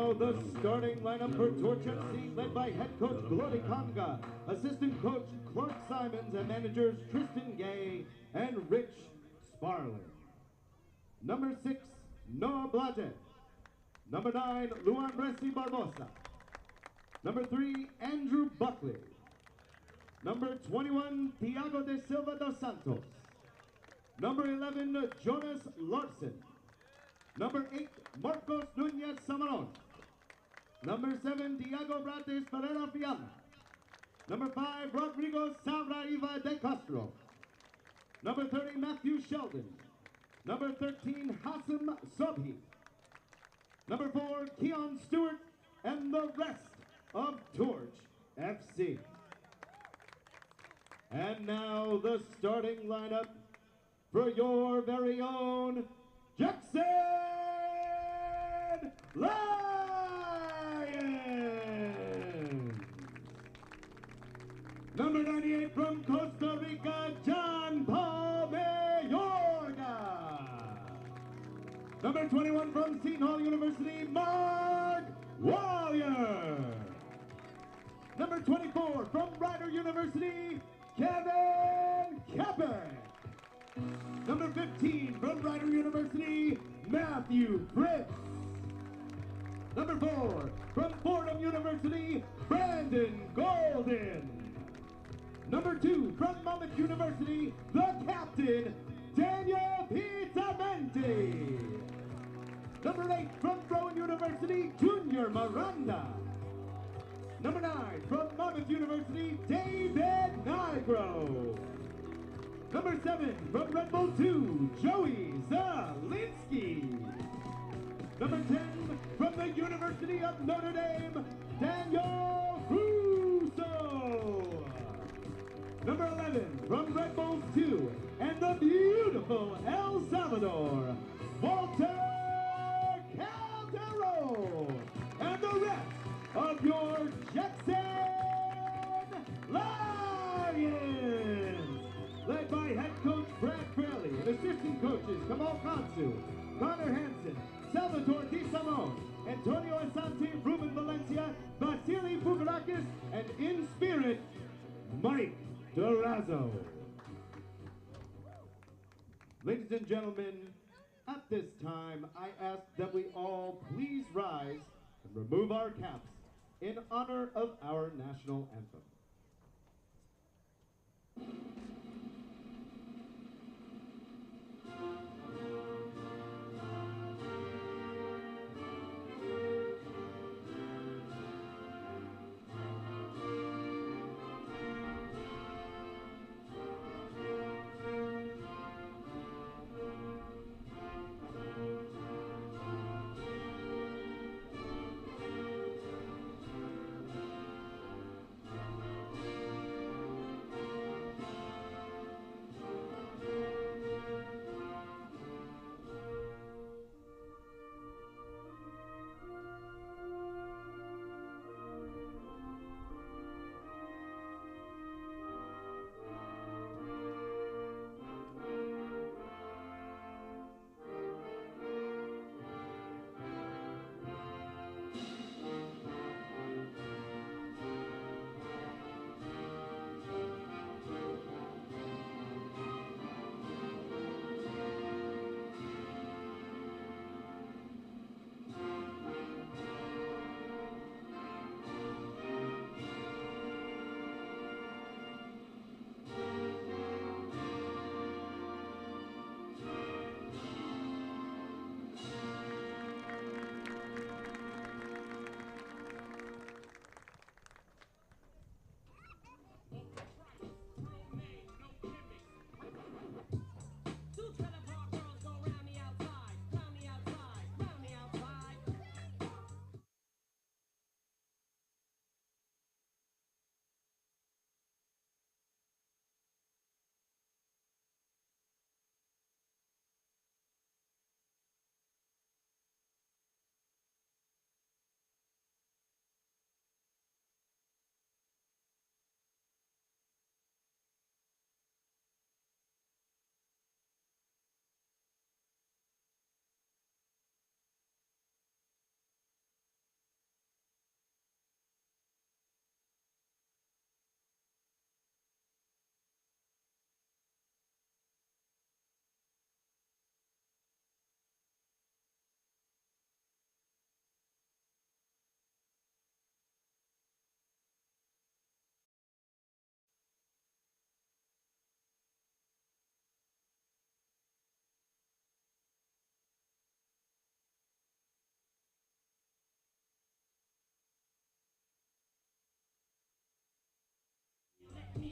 now the starting lineup for Torch FC, led by head coach Glory Kanga, assistant coach Clark Simons, and managers Tristan Gay and Rich Sparling. Number 6, Noah Blage. Number 9, Luan Resi Barbosa. Number 3, Andrew Buckley. Number 21, Tiago de Silva dos Santos. Number 11, Jonas Larson. Number 8, Marcos Nunez Samaron. Number 7, Diego Brates Pereira Fiana. Number 5, Rodrigo Savraiva de Castro. Number 30, Matthew Sheldon. Number 13, Hassan Sobhi. Number 4, Keon Stewart, and the rest of Torch FC. And now the starting lineup for your very own Jackson Lions! Number 98 from Costa Rica, John Paul Mayorga. Number 21 from Seton Hall University, Mark Wallier. Number 24 from Rider University, Kevin Kapek. Number 15 from Rider University, Matthew Fritz. Number 4 from Fordham University, Brandon Golden. Number 2 from Monmouth University, the captain, Daniel Pizzamenti. Number 8 from Rowan University, Junior Miranda. Number 9 from Monmouth University, David Nigro. Number 7 from Red Bull 2, Joey Zielinski. Number 10 from the University of Notre Dame, Daniel Russo. Number 11 from Red Bulls 2 and the beautiful El Salvador, Walter Calderon. And the rest of your Jackson Lions, led by head coach Brad Fraley and assistant coaches Kamal Kansu, Connor Hansen, Salvatore Di Simone, Antonio Asante, Ruben Valencia, Vasily Bukarakis, and in spirit, Mike Durazo. Ladies and gentlemen, at this time, I ask that we all please rise and remove our caps in honor of our national anthem.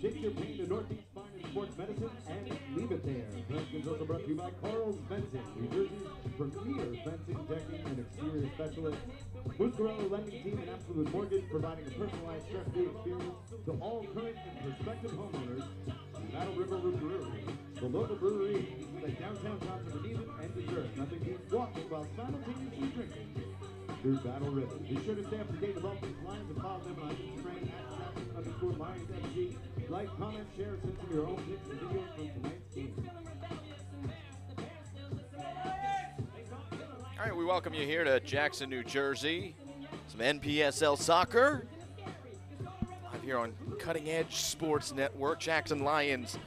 Shake your pain to Northeast Spine and Sports Medicine and leave it there. Preston's also brought to you by Carl's Fencing, New Jersey's premier fencing, decking, and exterior specialist. Muscarello Lending Team and Absolute Mortgage, providing a personalized stress-free experience to all current and prospective homeowners. Battle River Brewery, the local brewery that downtown Johnson needs and deserves. Nothing beats walking while simultaneously drinking through Battle River. Be sure to stay up to date with all these lines and follow them on Instagram @Jackson_LionsFC. Like, comment, share, send them your own pics and videos from tonight's game. All right, we welcome you here to Jackson, New Jersey. Some NPSL soccer. Live here on Cutting Edge Sports Network. Jackson Lions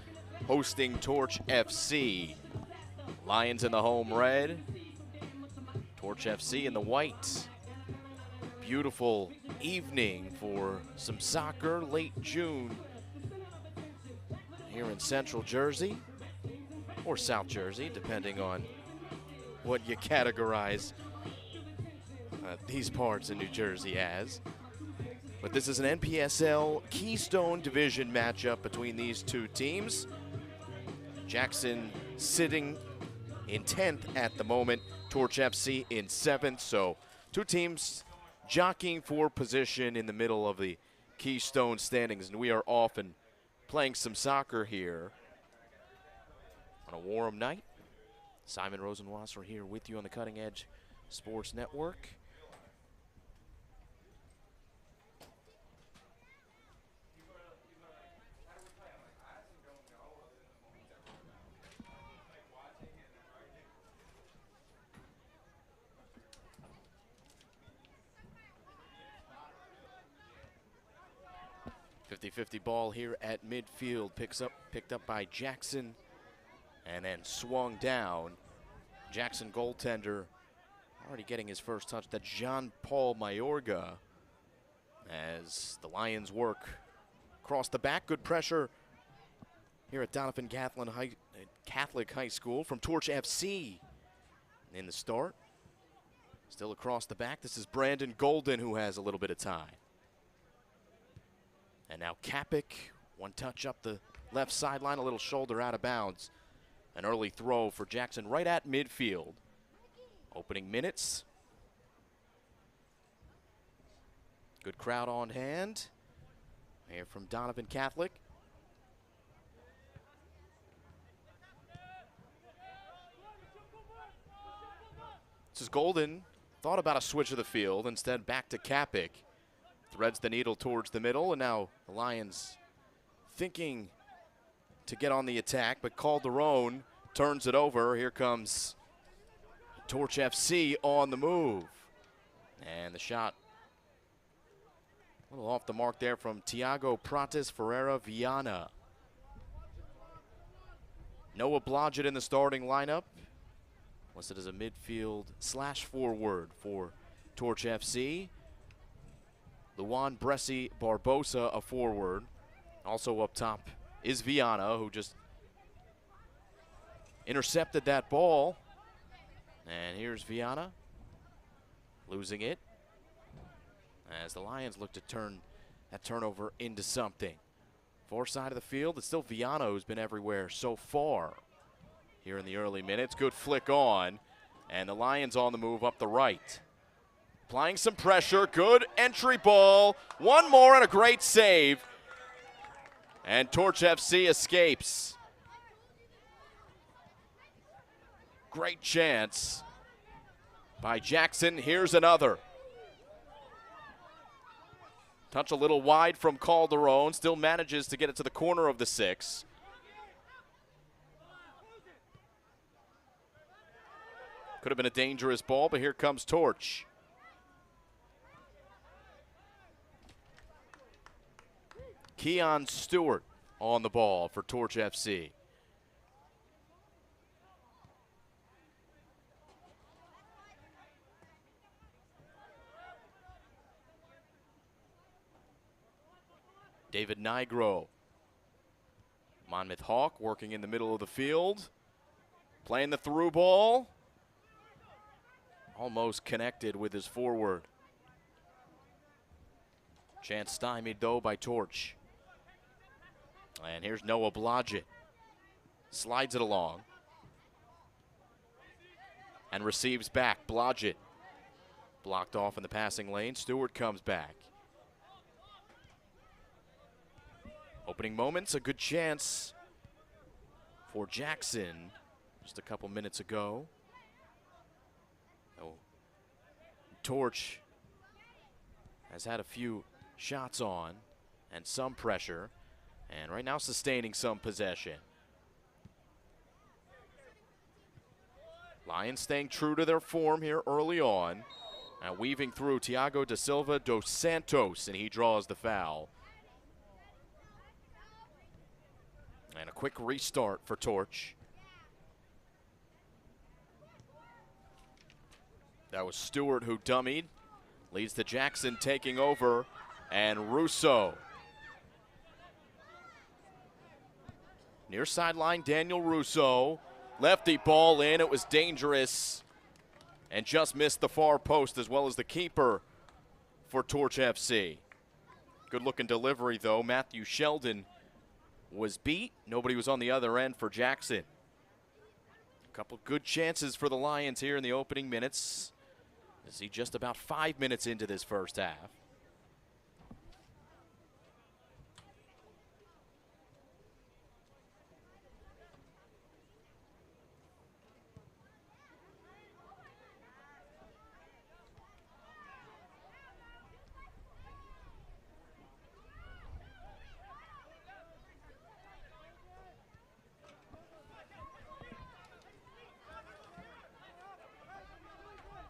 hosting Torch FC. Lions in the home red. Torch FC in the white. Beautiful evening for some soccer, late June here in Central Jersey, or South Jersey, depending on what you categorize these parts in New Jersey as. But this is an NPSL Keystone Division matchup between these two teams. Jackson sitting in 10th at the moment, Torch FC in 7th. So two teams jockeying for position in the middle of the Keystone standings, and we are off and playing some soccer here on a warm night. Simon Rosenwasser here with you on the Cutting Edge Sports Network. .50 ball here at midfield, picked up by Jackson and then swung down. Jackson goaltender already getting his first touch. That's Jean-Paul Mayorga as the Lions work across the back. Good pressure here at Donovan Catholic High School from Torch FC in the start. Still across the back. This is Brandon Golden who has a little bit of time. And now Kapik, one touch up the left sideline, a little shoulder out of bounds. An early throw for Jackson right at midfield. Opening minutes. Good crowd on hand. Here from Donovan Catholic. This is Golden. Thought about a switch of the field. Instead, back to Kapik. Threads the needle towards the middle, and now the Lions thinking to get on the attack, but Calderon turns it over. Here comes Torch FC on the move. And the shot a little off the mark there from Tiago Prates Ferreira Viana. Noah Blodgett in the starting lineup. Listed as a midfield / forward for Torch FC. Luan Bresci Barbosa, a forward. Also up top is Viana, who just intercepted that ball. And here's Viana losing it as the Lions look to turn that turnover into something. Far side of the field, it's still Viana who's been everywhere so far here in the early minutes. Good flick on, and the Lions on the move up the right. Applying some pressure, good entry ball. One more and a great save. And Torch FC escapes. Great chance by Jackson. Here's another. Touch a little wide from Calderon. Still manages to get it to the corner of the 6. Could have been a dangerous ball, but here comes Torch. Keon Stewart on the ball for Torch FC. David Nigro. Monmouth Hawk working in the middle of the field. Playing the through ball. Almost connected with his forward. Chance stymied though by Torch. And here's Noah Blodgett. Slides it along. And receives back. Blodgett blocked off in the passing lane. Stewart comes back. Opening moments, a good chance for Jackson just a couple minutes ago. Oh, Torch has had a few shots on and some pressure, and right now sustaining some possession. Lions staying true to their form here early on. Now weaving through Thiago da Silva dos Santos, and he draws the foul. And a quick restart for Torch. That was Stewart who dummied. Leads to Jackson taking over, and Russo. Near sideline, Daniel Russo. Lefty ball in, it was dangerous. And just missed the far post as well as the keeper for Torch FC. Good looking delivery though. Matthew Sheldon was beat. Nobody was on the other end for Jackson. A couple good chances for the Lions here in the opening minutes. Is he just about 5 minutes into this first half?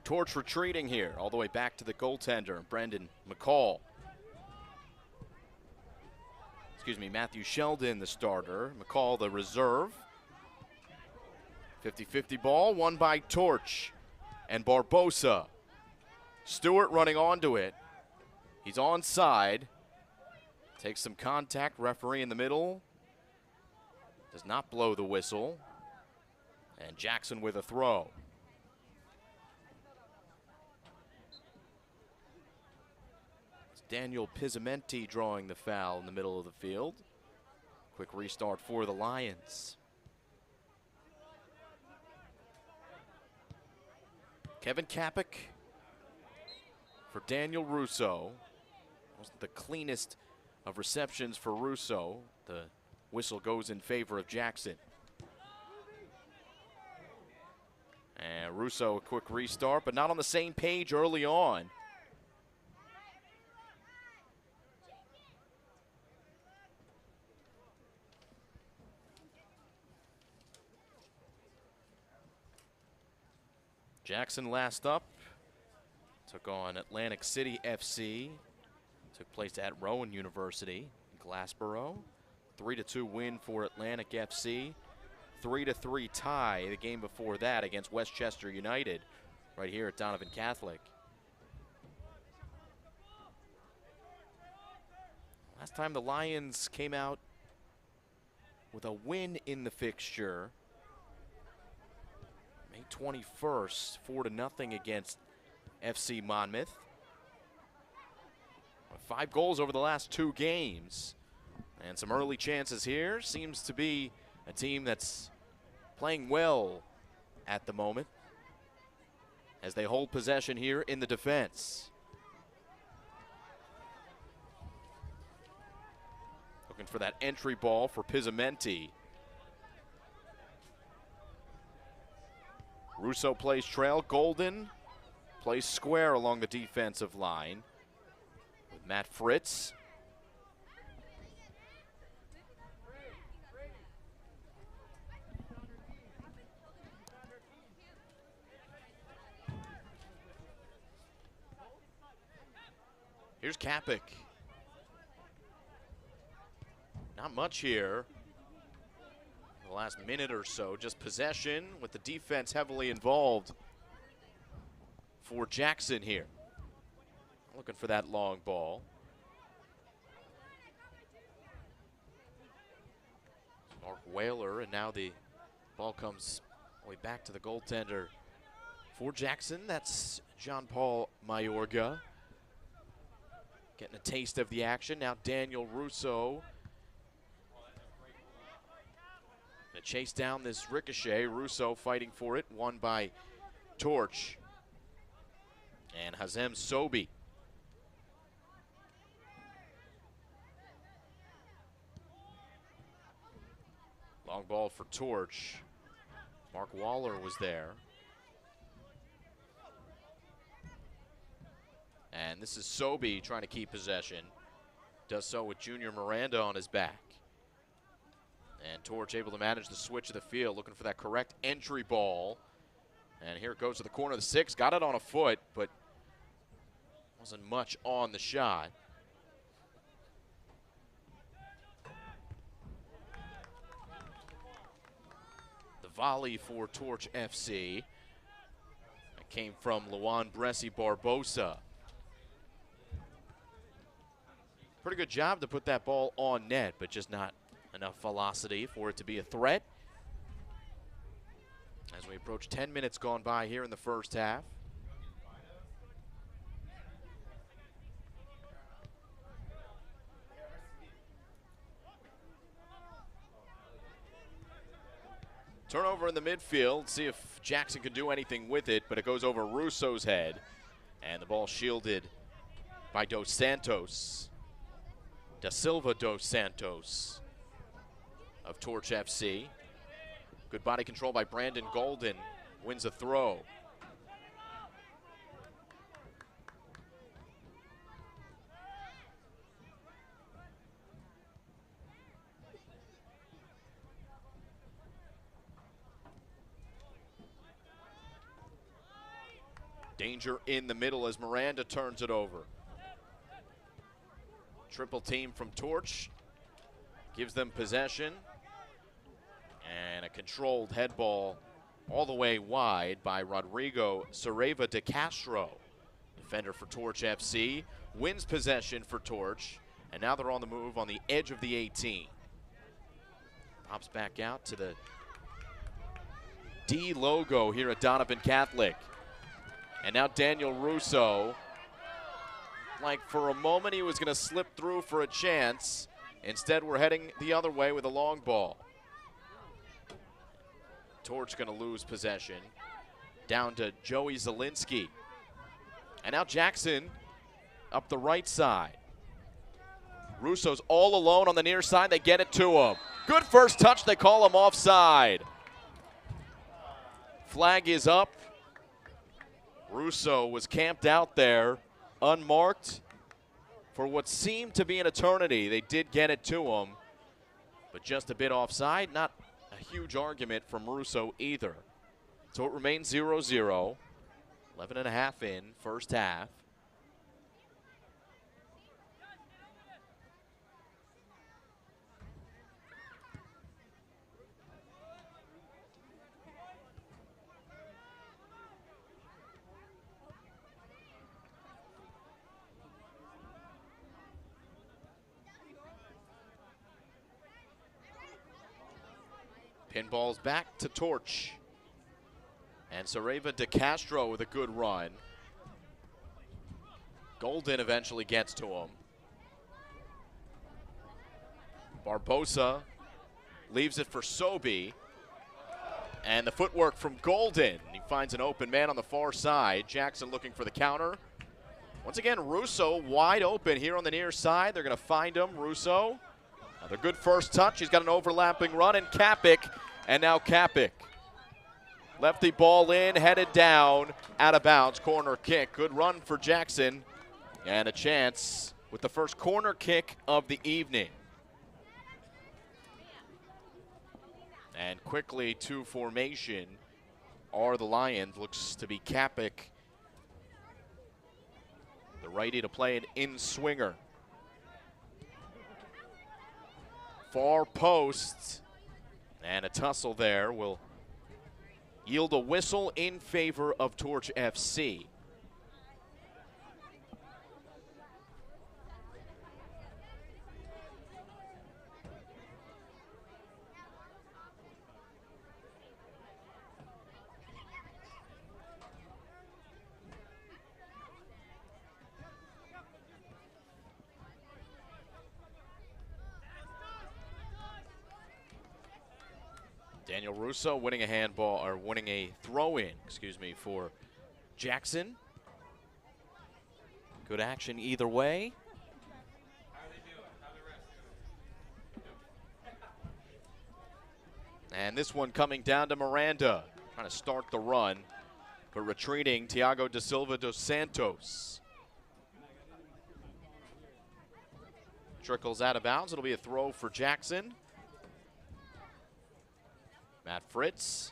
Torch retreating here, all the way back to the goaltender, Brendan McCall. Excuse me, Matthew Sheldon, the starter. McCall, the reserve. 50-50 ball, won by Torch and Barbosa. Stewart running onto it. He's onside. Takes some contact, referee in the middle. Does not blow the whistle. And Jackson with a throw. Daniel Pizzamenti drawing the foul in the middle of the field. Quick restart for the Lions. Kevin Kapik for Daniel Russo. Wasn't the cleanest of receptions for Russo. The whistle goes in favor of Jackson. And Russo a quick restart, but not on the same page early on. Jackson last up, took on Atlantic City FC, took place at Rowan University in Glassboro. 3-2 win for Atlantic FC, 3-3 tie the game before that against Westchester United right here at Donovan Catholic. Last time the Lions came out with a win in the fixture, May 21st, 4-0 against FC Monmouth. 5 goals over the last 2 games. And some early chances here. Seems to be a team that's playing well at the moment as they hold possession here in the defense. Looking for that entry ball for Pizzamenti. Russo plays trail. Golden plays square along the defensive line with Matt Fritz. Here's Kapik. Not much here. The last minute or so, just possession with the defense heavily involved for Jackson here. Looking for that long ball. Mark Whaler, and now the ball comes all the way back to the goaltender for Jackson. That's Jean-Paul Mayorga. Getting a taste of the action. Now Daniel Russo chase down this ricochet. Russo fighting for it, won by Torch and Hazem Sobi. Long ball for Torch. Mark Waller was there. And this is Sobi trying to keep possession. Does so with Junior Miranda on his back. And Torch able to manage the switch of the field, looking for that correct entry ball. And here it goes to the corner of the 6. Got it on a foot, but wasn't much on the shot. The volley for Torch FC. That came from Luan Bressi Barbosa. Pretty good job to put that ball on net, but just not enough velocity for it to be a threat. As we approach 10 minutes gone by here in the first half. Turnover in the midfield. See if Jackson can do anything with it, but it goes over Russo's head. And the ball shielded by Dos Santos. Da Silva Dos Santos of Torch FC. Good body control by Brandon Golden. Wins a throw. Danger in the middle as Miranda turns it over. Triple team from Torch. Gives them possession. And a controlled head ball all the way wide by Rodrigo Sareva de Castro. Defender for Torch FC. Wins possession for Torch. And now they're on the move on the edge of the 18. Pops back out to the D logo here at Donovan Catholic. And now Daniel Russo, like for a moment he was going to slip through for a chance. Instead, we're heading the other way with a long ball. Torch going to lose possession. Down to Joey Zielinski. And now Jackson up the right side. Russo's all alone on the near side. They get it to him. Good first touch. They call him offside. Flag is up. Russo was camped out there, unmarked, for what seemed to be an eternity. They did get it to him, but just a bit offside. Not a huge argument from Russo either. So it remains 0-0. 11 and a half in, first half. Pinball's back to Torch. And Sareva de Castro with a good run. Golden eventually gets to him. Barbosa leaves it for Sobi. And the footwork from Golden. He finds an open man on the far side. Jackson looking for the counter. Once again, Russo wide open here on the near side. They're going to find him, Russo. Another good first touch. He's got an overlapping run, and Kapik. And now Kapik. Lefty ball in, headed down, out of bounds, corner kick. Good run for Jackson, and a chance with the first corner kick of the evening. And quickly to formation are the Lions. Looks to be Kapik, the righty to play an in-swinger. Far post, and a tussle there will yield a whistle in favor of Torch FC. Daniel Russo winning a handball, or winning a throw-in, excuse me, for Jackson. Good action either way. And this one coming down to Miranda, trying to start the run, but retreating Thiago da Silva dos Santos. Trickles out of bounds. It'll be a throw for Jackson. Matt Fritz.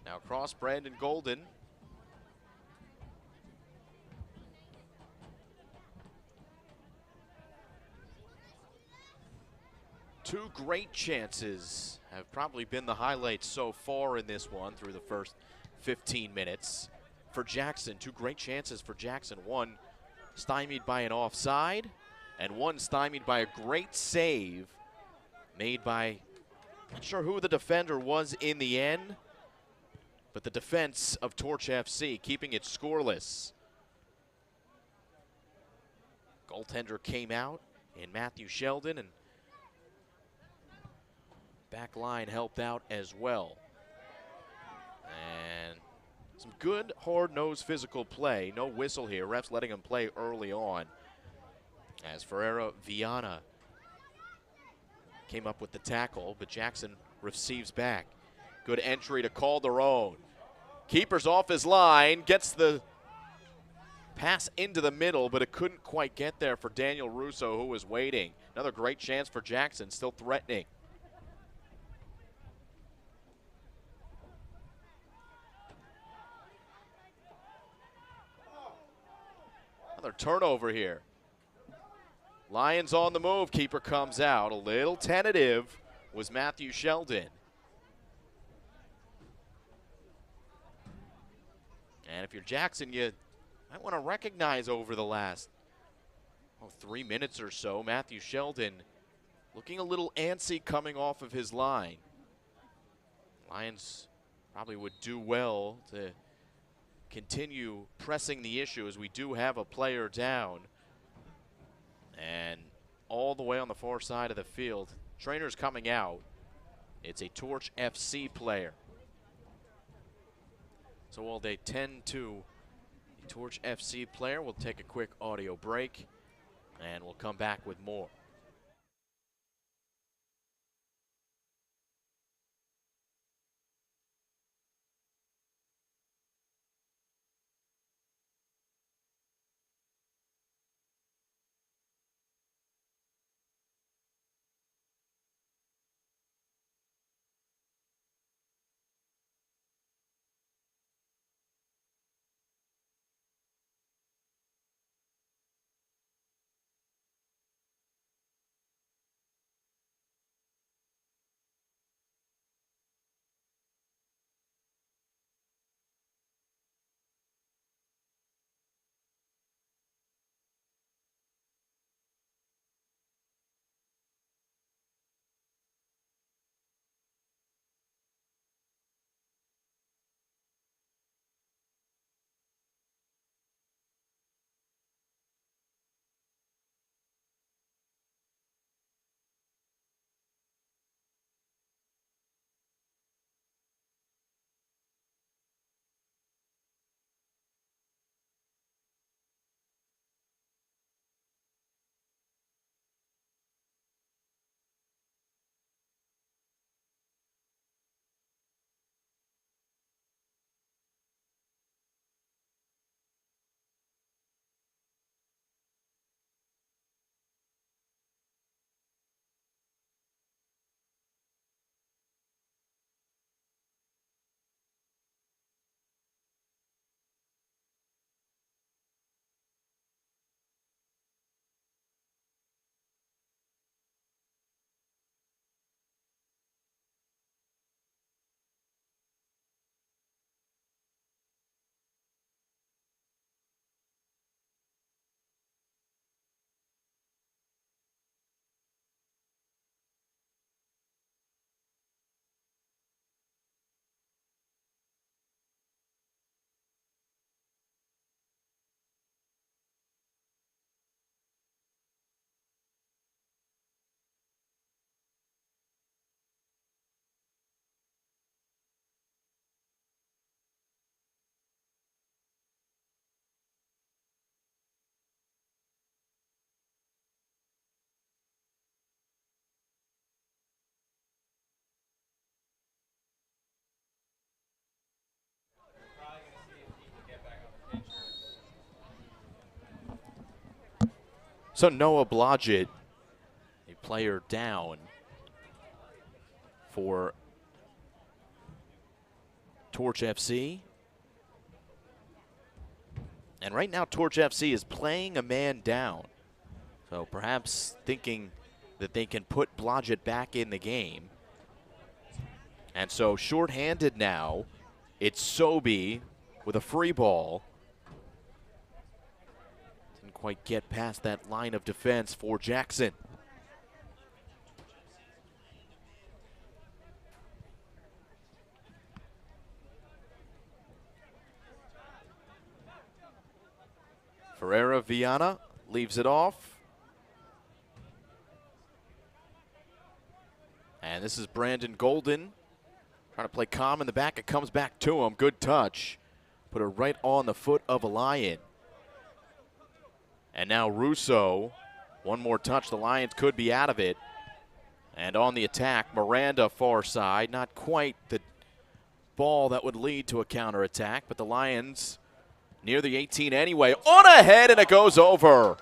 Now across, Brandon Golden. Two great chances have probably been the highlights so far in this one through the first 15 minutes. For Jackson, two great chances for Jackson. One stymied by an offside, and one stymied by a great save made by, not sure who the defender was in the end, but the defense of Torch FC keeping it scoreless. Goaltender came out in Matthew Sheldon, and back line helped out as well. And some good, hard-nosed physical play. No whistle here. Refs letting him play early on. As Ferreira Viana came up with the tackle, but Jackson receives back. Good entry to Calderon. Keeper's off his line, gets the pass into the middle, but it couldn't quite get there for Daniel Russo, who was waiting. Another great chance for Jackson, still threatening. Another turnover here. Lions on the move. Keeper comes out. A little tentative was Matthew Sheldon. And if you're Jackson, you might want to recognize over the last 3 minutes or so, Matthew Sheldon looking a little antsy coming off of his line. Lions probably would do well to continue pressing the issue, as we do have a player down. And all the way on the far side of the field, trainer's coming out. It's a Torch FC player. So while they tend to the Torch FC player, we'll take a quick audio break, and we'll come back with more. So Noah Blodgett, a player down for Torch FC. And right now Torch FC is playing a man down. So perhaps thinking that they can put Blodgett back in the game. And so shorthanded now, it's Sobey with a free ball. Didn't quite get past that line of defense for Jackson. Ferreira Viana leaves it off. And this is Brandon Golden trying to play calm in the back. It comes back to him. Good touch. Put it right on the foot of a Lion. And now Russo. One more touch. The Lions could be out of it. And on the attack, Miranda far side. Not quite the ball that would lead to a counterattack, but the Lions near the 18 anyway. On ahead, and it goes over.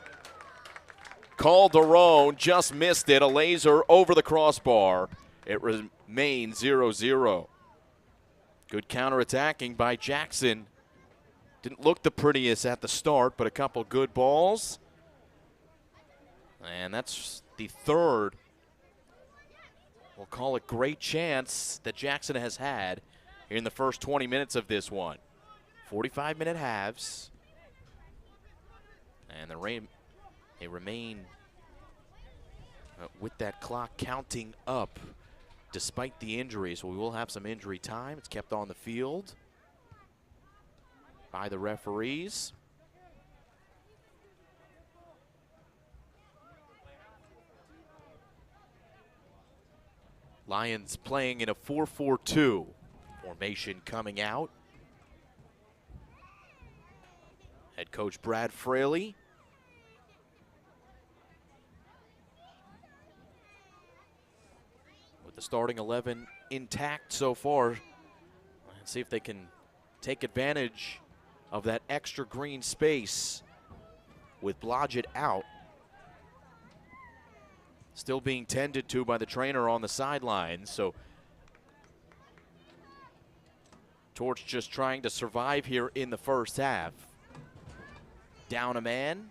Calderon just missed it. A laser over the crossbar. It remains 0-0. Good counterattacking by Jackson. Didn't look the prettiest at the start, but a couple good balls. And that's the third, we'll call it, great chance that Jackson has had in the first 20 minutes of this one. 45-minute halves. And they remain with that clock counting up despite the injuries. So we will have some injury time. It's kept on the field by the referees. Lions playing in a 4-4-2 formation coming out. Head coach Brad Fraley. With the starting 11 intact so far. Let's see if they can take advantage of that extra green space with Blodgett out. Still being tended to by the trainer on the sidelines. So Torch just trying to survive here in the first half. Down a man.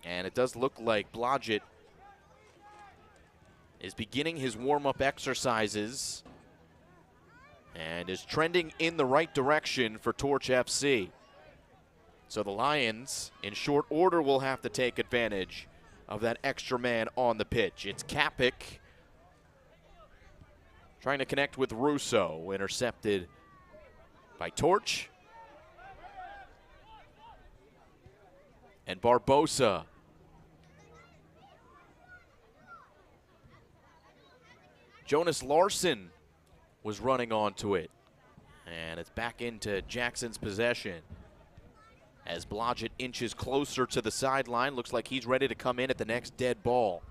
And it does look like Blodgett is beginning his warm-up exercises and is trending in the right direction for Torch FC. So the Lions, in short order, will have to take advantage of that extra man on the pitch. It's Kapik trying to connect with Russo, intercepted by Torch. And Barbosa. Jonas Larson was running onto it. And it's back into Jackson's possession. As Blodgett inches closer to the sideline, looks like he's ready to come in at the next dead ball.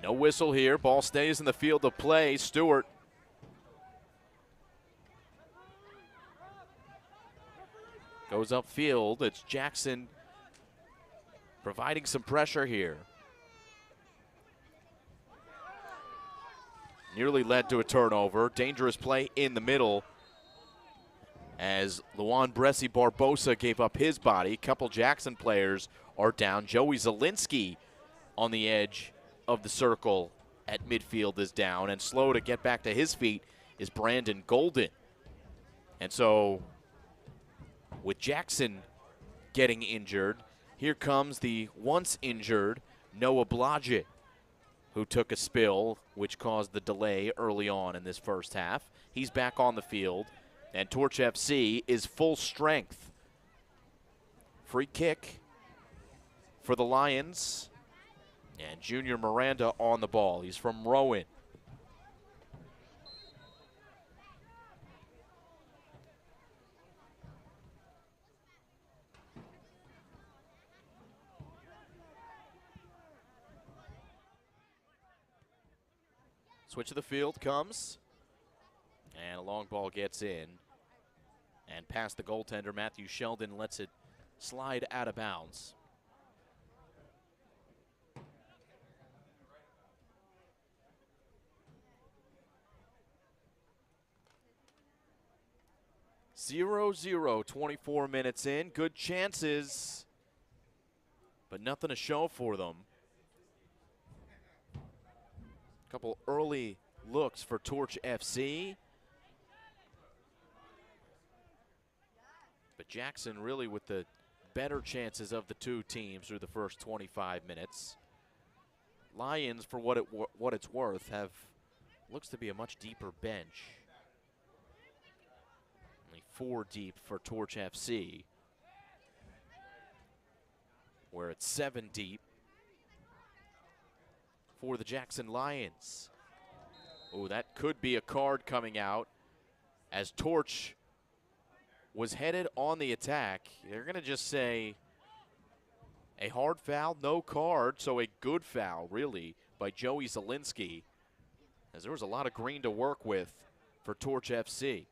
No whistle here. Ball stays in the field of play. Stewart. Goes upfield. It's Jackson providing some pressure here. Nearly led to a turnover. Dangerous play in the middle as Luan Bresci Barbosa gave up his body. A couple Jackson players are down. Joey Zielinski on the edge of the circle at midfield is down, and slow to get back to his feet is Brandon Golden. And so with Jackson getting injured, here comes the once injured Noah Blodgett, who took a spill, which caused the delay early on in this first half. He's back on the field, and Torch FC is full strength. Free kick for the Lions, and Junior Miranda on the ball. He's from Rowan. Switch of the field comes. And a long ball gets in. And past the goaltender, Matthew Sheldon lets it slide out of bounds. Zero, 24 minutes in. Good chances, but nothing to show for them. A couple early looks for Torch FC. But Jackson really with the better chances of the two teams through the first 25 minutes. Lions, for what it's worth, looks to be a much deeper bench. Only 4 deep for Torch FC, where it's 7 deep for the Jackson Lions. Oh, that could be a card coming out as Torch was headed on the attack. They're going to just say a hard foul, no card, so a good foul, really, by Joey Zielinski, as there was a lot of green to work with for Torch FC.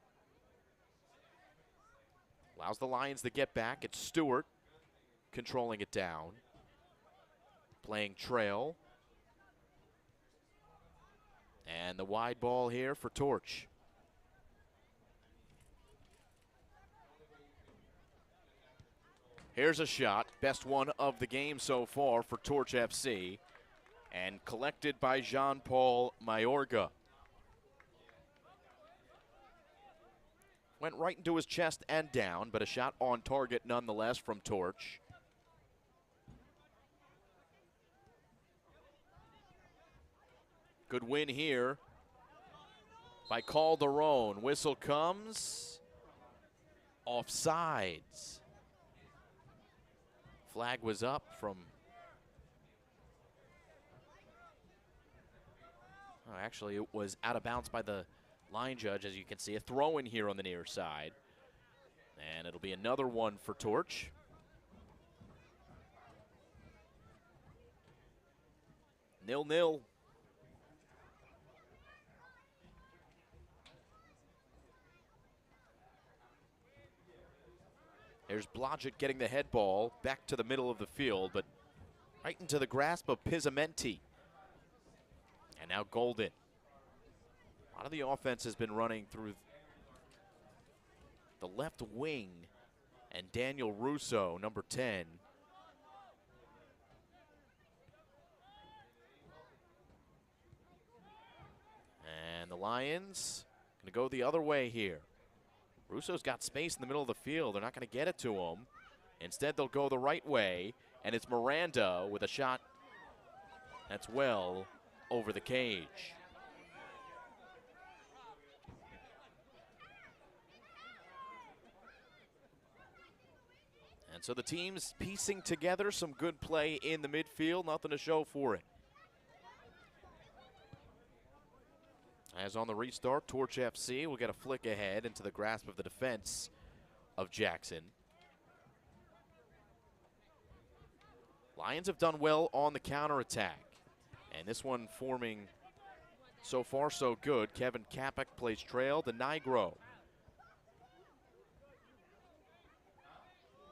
Allows the Lions to get back. It's Stewart controlling it down, playing trail. And the wide ball here for Torch. Here's a shot, best one of the game so far for Torch FC, and collected by Jean-Paul Mayorga. Went right into his chest and down, but a shot on target nonetheless from Torch. Good win here by Calderon. Whistle comes. Offsides. Flag was up from, actually it was out of bounds by the line judge, as you can see. A throw in here on the near side. And it'll be another one for Torch. Nil-nil. There's Blodgett getting the head ball back to the middle of the field, but right into the grasp of Pizzamenti. And now Golden. A lot of the offense has been running through the left wing, and Daniel Russo, number 10. And the Lions going to go the other way here. Russo's got space in the middle of the field. They're not going to get it to him. Instead, they'll go the right way, and it's Miranda with a shot that's well over the cage. And so the team's piecing together some good play in the midfield. Nothing to show for it. As on the restart, Torch FC will get a flick ahead into the grasp of the defense of Jackson. Lions have done well on the counterattack. And this one forming so far so good. Kevin Kapik plays trail to Nigro.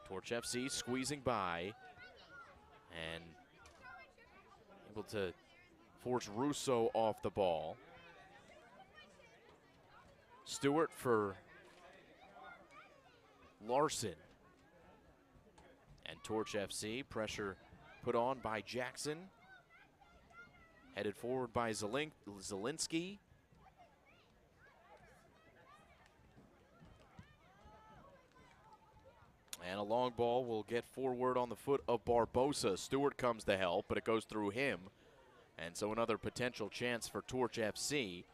Torch FC squeezing by and able to force Russo off the ball. Stewart for Larson. And Torch FC, pressure put on by Jackson. Headed forward by Zielinski. And a long ball will get forward on the foot of Barbosa. Stewart comes to help, but it goes through him. And so another potential chance for Torch FC.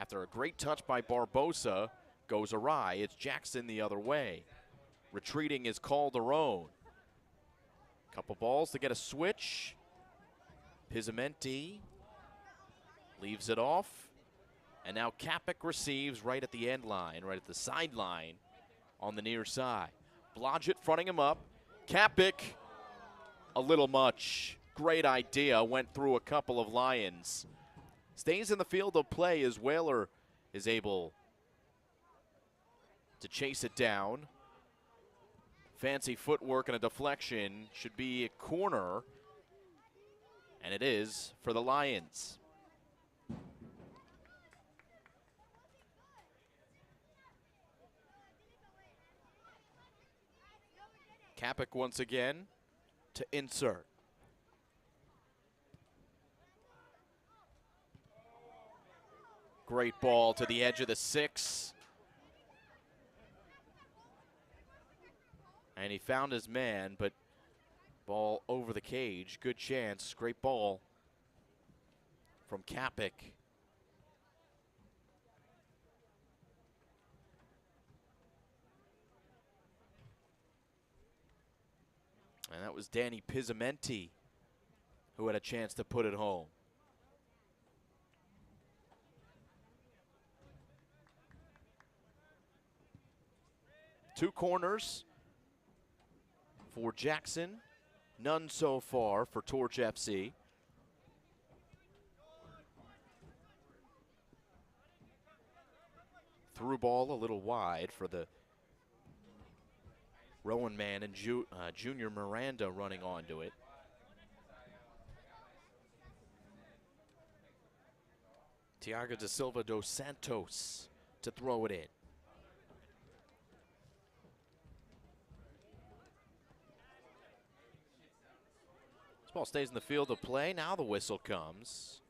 After a great touch by Barbosa, goes awry. It's Jackson the other way. Retreating is Calderon. Couple balls to get a switch. Pizzamenti leaves it off. And now Kapik receives right at the end line, right at the sideline on the near side. Blodgett fronting him up. Kapik, a little much. Great idea, went through a couple of Lions. Stays in the field of play as Whaler is able to chase it down. Fancy footwork and a deflection. Should be a corner. And it is for the Lions. Kapik once again to insert. Great ball to the edge of the 6. And he found his man, but ball over the cage. Good chance. Great ball from Kapik. And that was Danny Pizzamenti who had a chance to put it home. Two corners for Jackson. None so far for Torch FC. Through ball a little wide for the Rowan man and Junior Miranda running onto it. Tiago da Silva dos Santos to throw it in. This ball stays in the field of play. Now the whistle comes.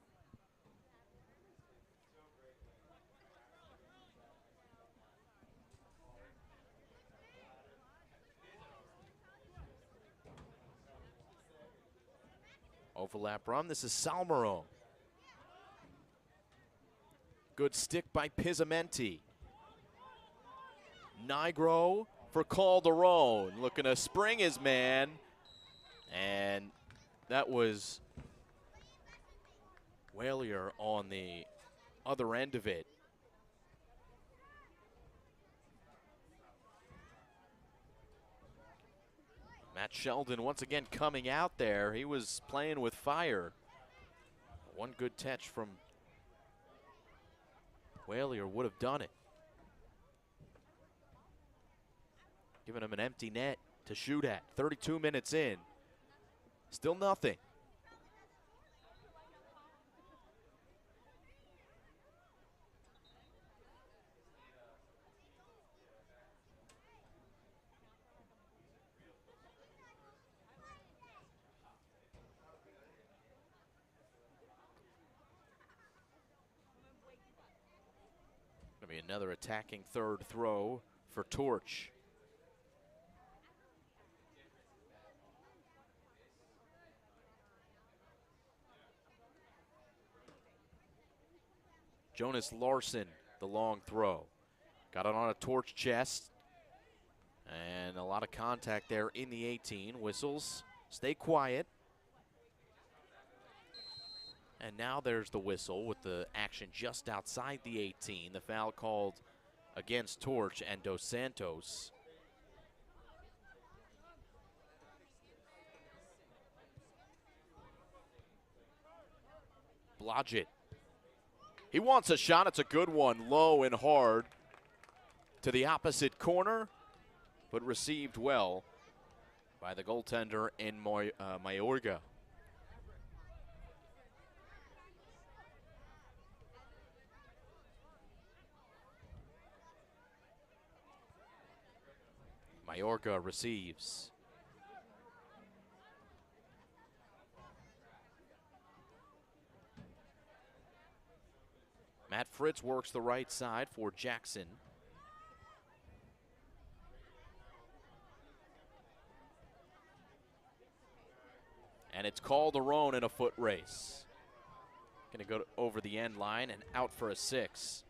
Overlap run. This is Salmero. Good stick by Pizzamenti. Nigro for Calderon. Looking to spring his man. And that was Whaler on the other end of it. Matt Sheldon once again coming out there. He was playing with fire. One good touch from Whaler would have done it. Giving him an empty net to shoot at. 32 minutes in. Still nothing. Gonna be another attacking third throw for Torch. Jonas Larson, the long throw. Got it on a Torch chest. And a lot of contact there in the 18. Whistles. Stay quiet. And now there's the whistle with the action just outside the 18. The foul called against Torch and Dos Santos. Blodgett. He wants a shot. It's a good one, low and hard to the opposite corner, but received well by the goaltender in Mayorga. Mayorga receives. Matt Fritz works the right side for Jackson. And it's Calderon in a foot race. Going to go over the end line and out for a 6.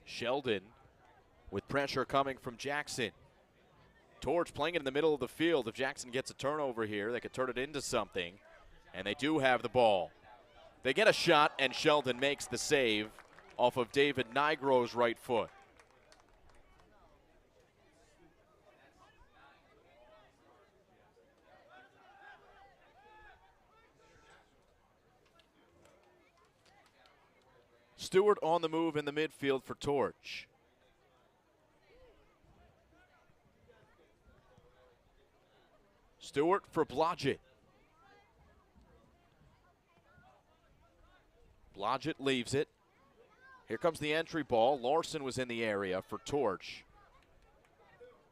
Sheldon with pressure coming from Jackson. Torch playing it in the middle of the field. If Jackson gets a turnover here, they could turn it into something. And they do have the ball. They get a shot, and Sheldon makes the save off of David Nigro's right foot. Stewart on the move in the midfield for Torch. Stewart for Blodgett. Blodgett leaves it. Here comes the entry ball. Larson was in the area for Torch.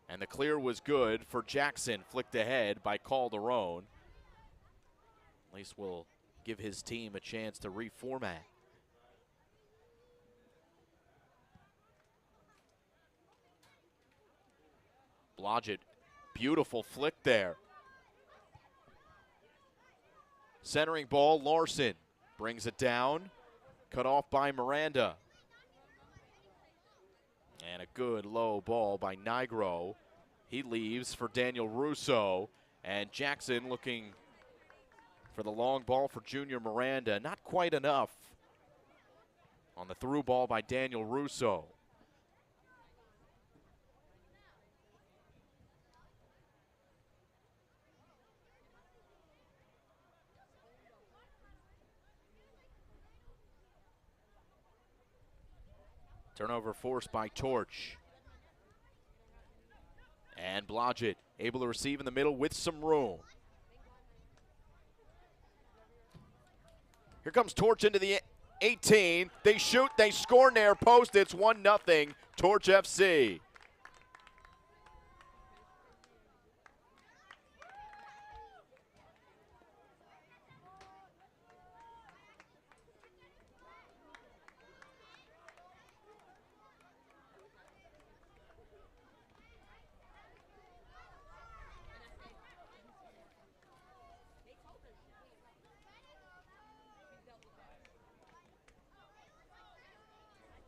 And the clear was good for Jackson, flicked ahead by Calderon. At least will give his team a chance to reformat. Blodgett, beautiful flick there. Centering ball, Larson brings it down. Cut off by Miranda. And a good low ball by Nigro. He leaves for Daniel Russo. And Jackson looking for the long ball for Junior Miranda. Not quite enough on the through ball by Daniel Russo. Turnover forced by Torch. And Blodgett able to receive in the middle with some room. Here comes Torch into the 18. They shoot, they score near post. It's 1-0, Torch FC.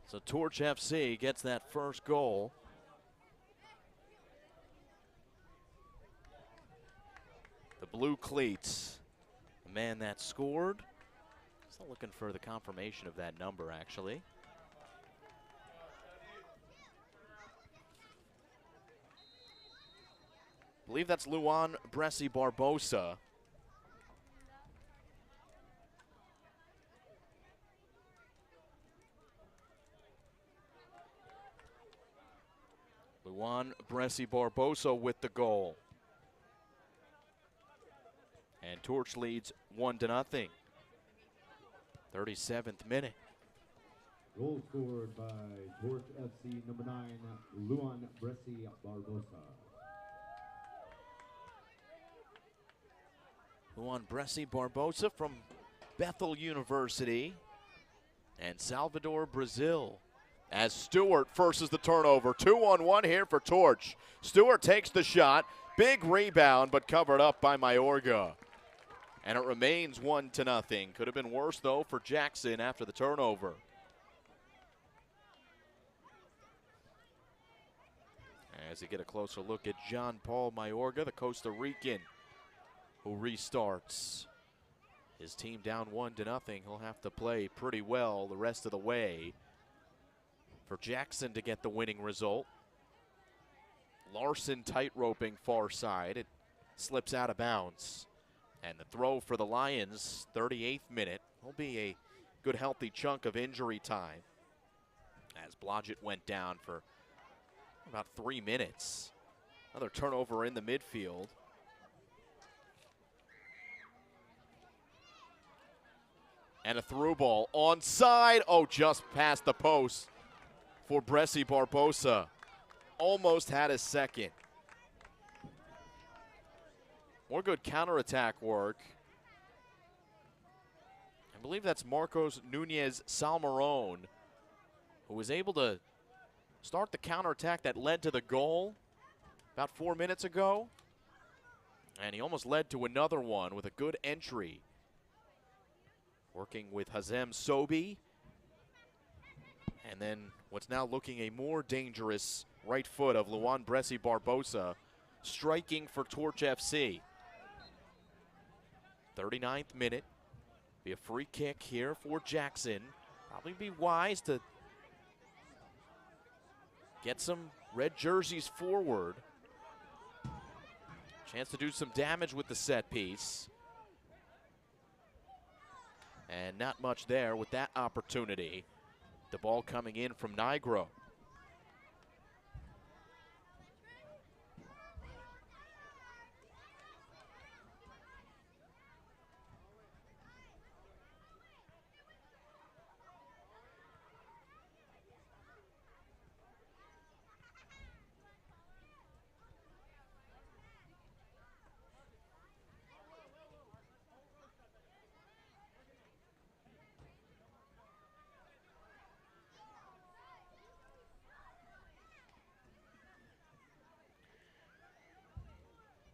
So Torch FC gets that first goal. The blue cleats, the man that scored. Still looking for the confirmation of that number, actually. I believe that's Luan Bressi Barbosa. Luan Bressi Barbosa with the goal. And Torch leads 1-0. 37th minute. Goal scored by Torch FC number 9, Luan Bressi Barbosa. Luan Bressi Barbosa from Bethel University and Salvador, Brazil. As Stewart forces the turnover. 2-on-1 here for Torch. Stewart takes the shot. Big rebound, but covered up by Mayorga. And it remains 1-0. Could have been worse, though, for Jackson after the turnover. As we get a closer look at John Paul Mayorga, the Costa Rican, who restarts. His team down 1-0. He'll have to play pretty well the rest of the way for Jackson to get the winning result. Larson tight-roping far side. It slips out of bounds. And the throw for the Lions, 38th minute, will be a good healthy chunk of injury time as Blodgett went down for about 3 minutes. Another turnover in the midfield. And a through ball onside. Oh, just past the post for Bressi Barbosa. Almost had his second. More good counterattack work. I believe that's Marcos Nunez Salmarone, who was able to start the counterattack that led to the goal about 4 minutes ago. And he almost led to another one with a good entry. Working with Hazem Sobi. And then what's now looking a more dangerous right foot of Luan Bressi Barbosa, striking for Torch FC. 39th minute. Be a free kick here for Jackson. Probably be wise to get some red jerseys forward. Chance to do some damage with the set piece. And not much there with that opportunity. The ball coming in from Nigro.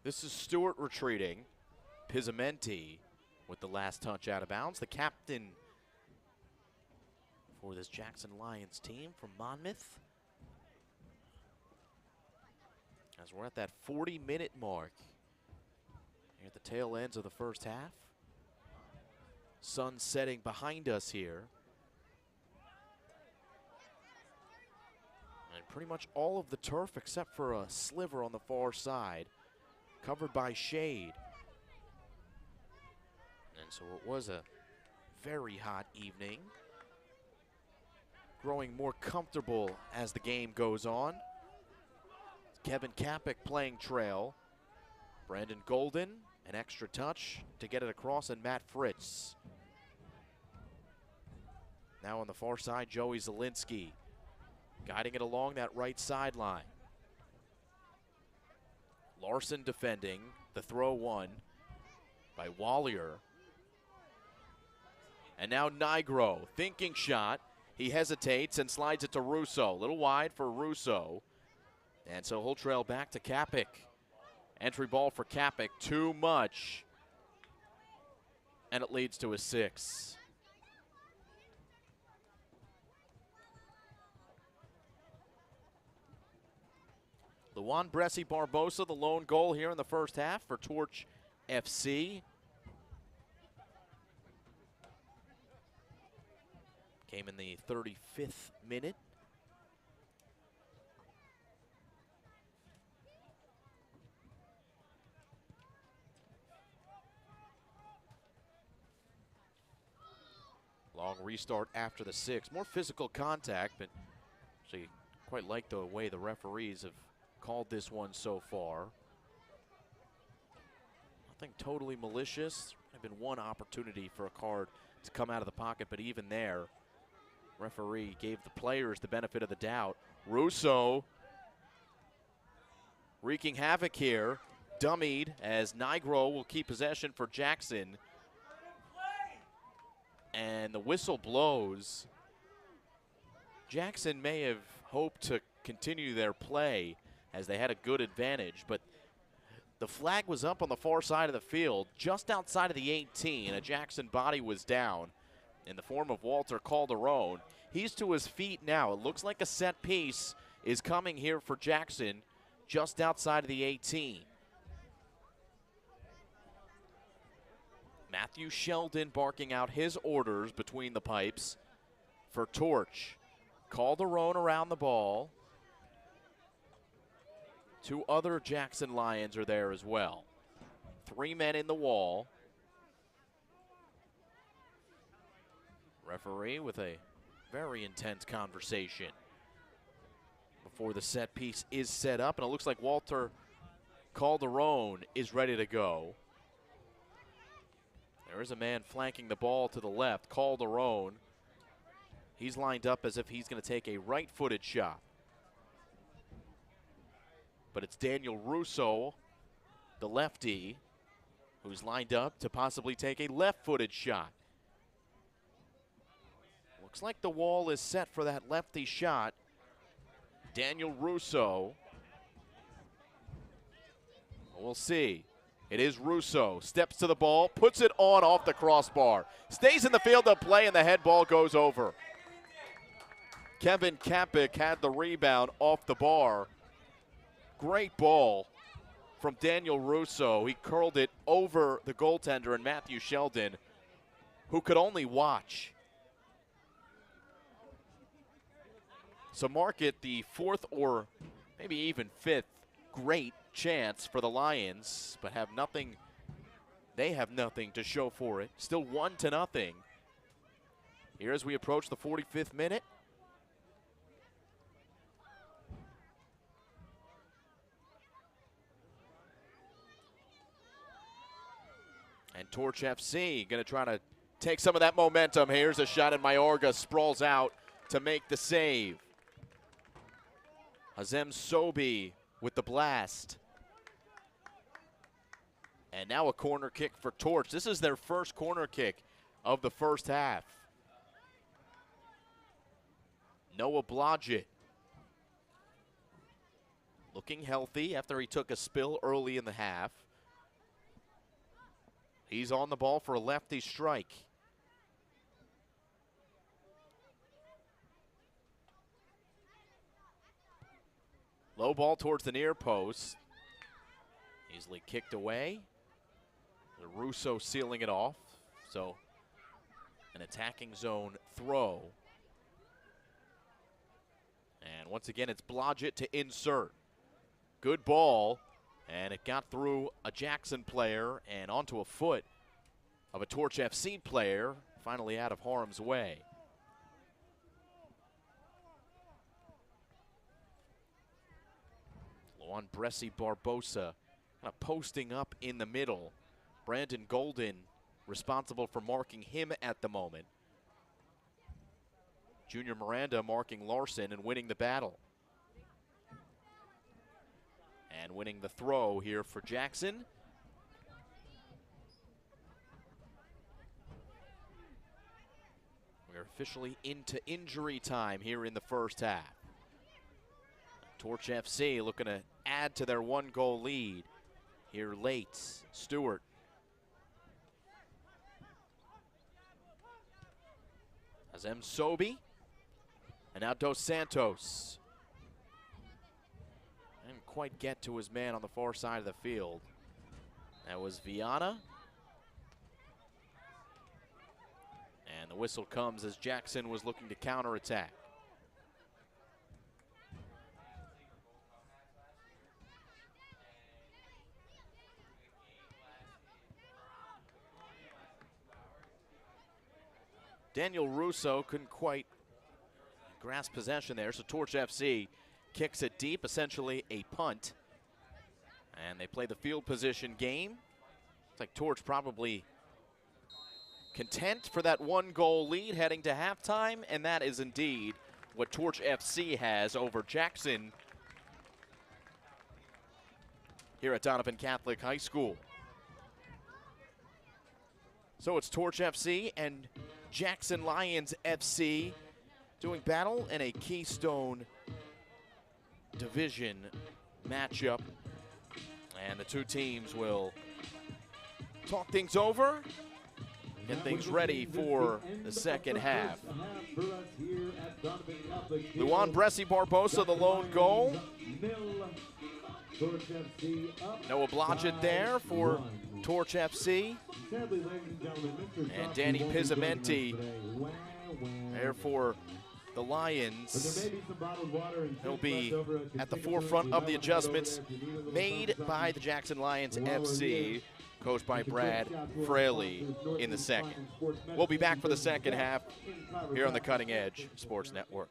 This is Stewart retreating. Pizzamenti with the last touch out of bounds. The captain for this Jackson Lions team from Monmouth. As we're at that 40-minute mark here at the tail ends of the first half. Sun setting behind us here. And pretty much all of the turf except for a sliver on the far side, covered by shade. And so it was a very hot evening. Growing more comfortable as the game goes on. Kevin Kapik playing trail. Brandon Golden, an extra touch to get it across, and Matt Fritz. Now on the far side, Joey Zielinski guiding it along that right sideline. Larson defending, the throw won by Wallier. And now Nigro, thinking shot. He hesitates and slides it to Russo. A little wide for Russo. And so he'll trail back to Kapik. Entry ball for Kapik, too much. And it leads to a 6. Luan Bresci Barbosa, the lone goal here in the first half for Torch FC. Came in the 35th minute. Long restart after the 6. More physical contact, but actually quite like the way the referees have called this one so far. Nothing totally malicious. There's been one opportunity for a card to come out of the pocket, but even there, referee gave the players the benefit of the doubt. Russo wreaking havoc here. Dummied as Nigro will keep possession for Jackson. And the whistle blows. Jackson may have hoped to continue their play as they had a good advantage, but the flag was up on the far side of the field, just outside of the 18. A Jackson body was down in the form of Walter Calderon. He's to his feet now. It looks like a set piece is coming here for Jackson just outside of the 18. Matthew Sheldon barking out his orders between the pipes for Torch. Calderon around the ball. 2 other Jackson Lions are there as well. 3 men in the wall. Referee with a very intense conversation before the set piece is set up, and it looks like Walter Calderon is ready to go. There is a man flanking the ball to the left, Calderon. He's lined up as if he's going to take a right-footed shot. But it's Daniel Russo, the lefty, who's lined up to possibly take a left-footed shot. Looks like the wall is set for that lefty shot. Daniel Russo. We'll see. It is Russo. Steps to the ball, puts it on off the crossbar. Stays in the field of play, and the head ball goes over. Kevin Kapik had the rebound off the bar. Great ball from Daniel Russo. He curled it over the goaltender and Matthew Sheldon. who could only watch. So mark it the fourth or maybe even fifth great chance for the Lions, but have nothing. They have nothing to show for it. Still 1-0. Here as we approach the 45th minute. And Torch FC going to try to take some of that momentum. Here's a shot, and Mayorga sprawls out to make the save. Hazem Sobi with the blast. And now a corner kick for Torch. This is their first corner kick of the first half. Noah Blodgett looking healthy after he took a spill early in the half. He's on the ball for a lefty strike. Low ball towards the near post. Easily kicked away. Russo sealing it off. So an attacking zone throw. And once again, it's Blodgett to insert. Good ball. And it got through a Jackson player and onto a foot of a Torch FC player, finally out of harm's way. Luan Bressi Barbosa kind of posting up in the middle. Brandon Golden responsible for marking him at the moment. Junior Miranda marking Larson and winning the battle. And winning the throw here for Jackson. We're officially into injury time here in the first half. Torch FC looking to add to their 1-goal lead here late. Stewart. Hazem Sobi. And now Dos Santos. Didn't quite get to his man on the far side of the field. That was Viana. And the whistle comes as Jackson was looking to counterattack. Daniel Russo couldn't quite grasp possession there, so Torch FC kicks it deep, essentially a punt. And they play the field position game. It's like Torch probably content for that 1-goal lead heading to halftime, and that is indeed what Torch FC has over Jackson here at Donovan Catholic High School. So it's Torch FC and Jackson Lions FC doing battle in a Keystone Division matchup. And the two teams will talk things over, get things ready for the second half. Luan Bressi Barbosa, the lone goal. Noah Blodgett there for Torch FC. And Danny Pizzamenti there for the Lions. He'll be at the forefront of the adjustments made by the Jackson Lions FC, coached by Brad Fraley in the second. We'll be back for the second half here on the Cutting Edge Sports Network.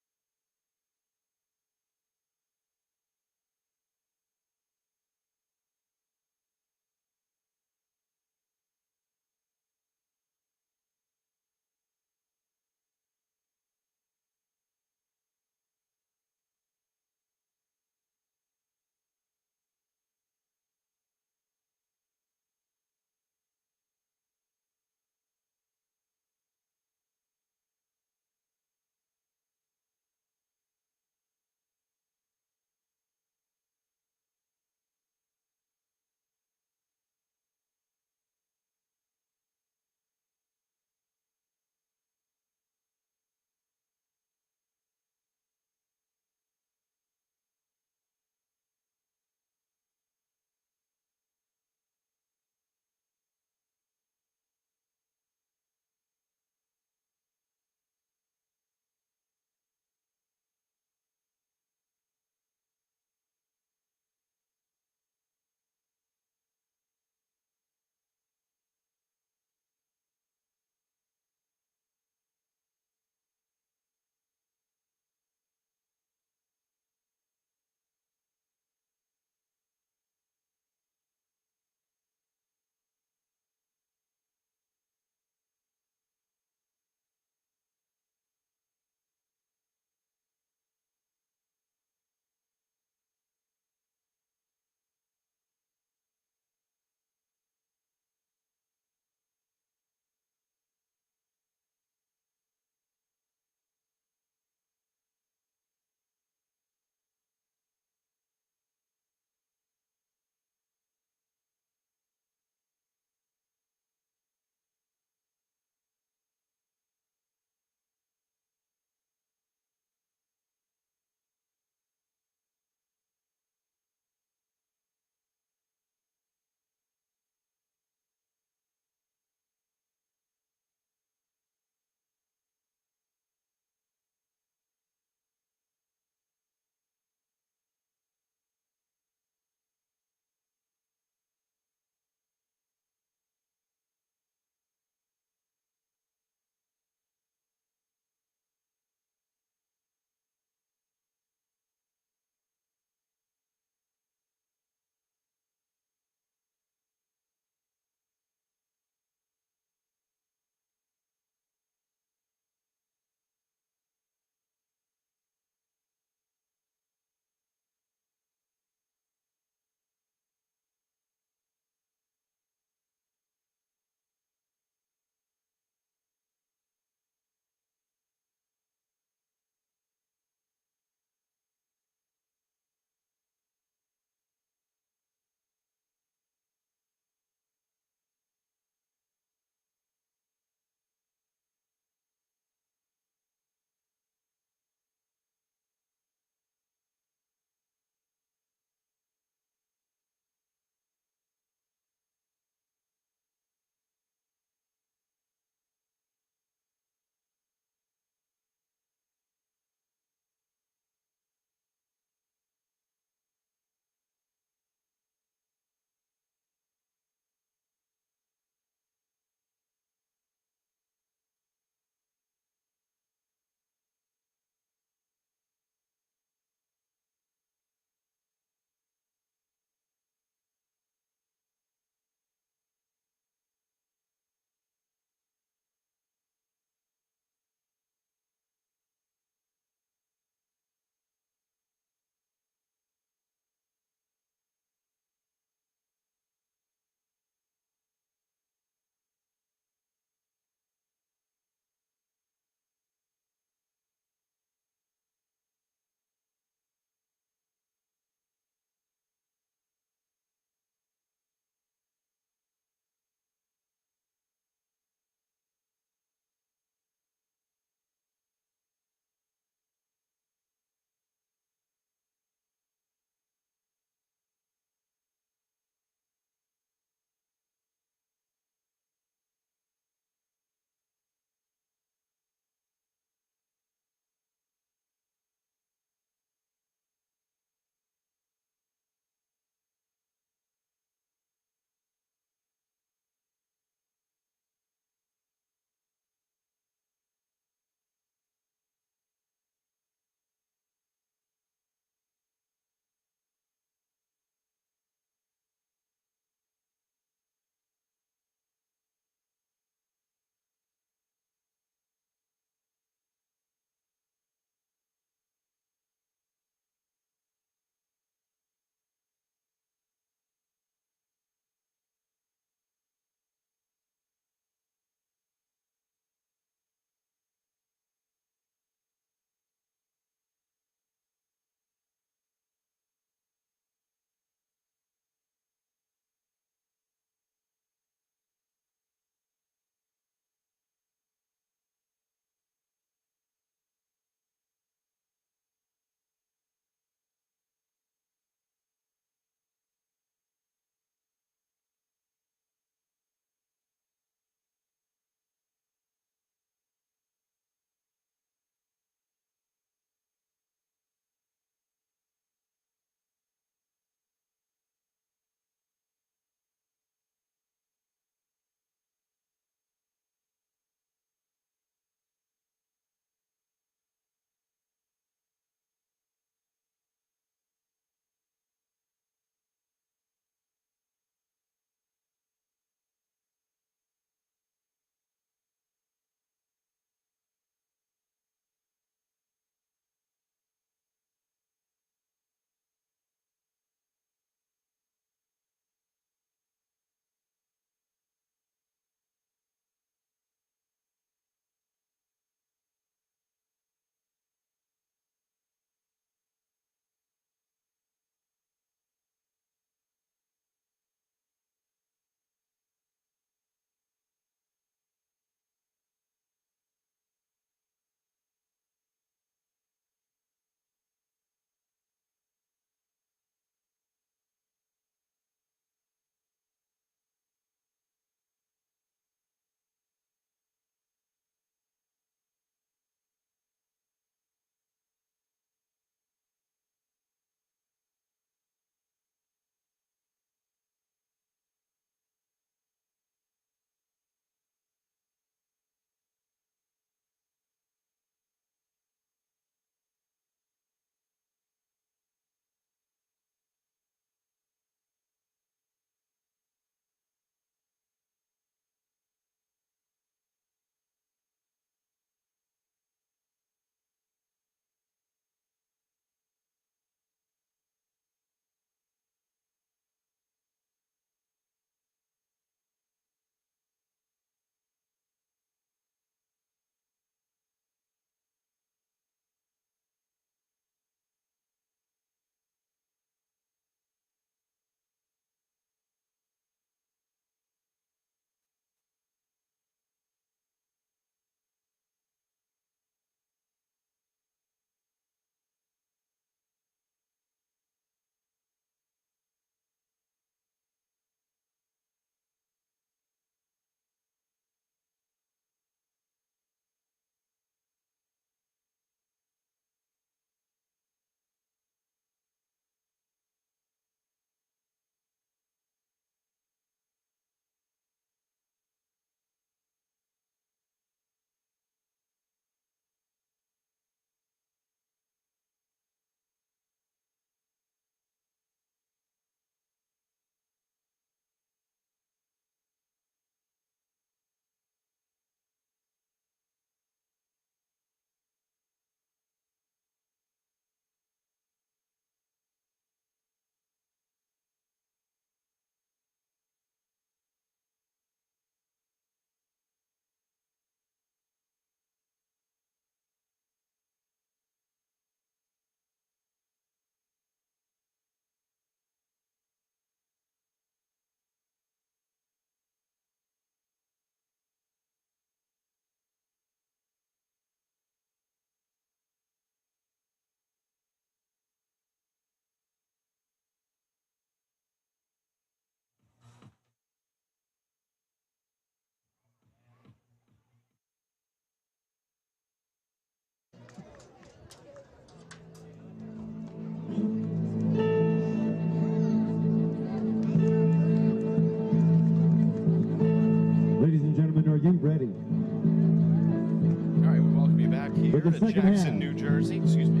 here For the to second Jackson, half. New Jersey. Excuse me.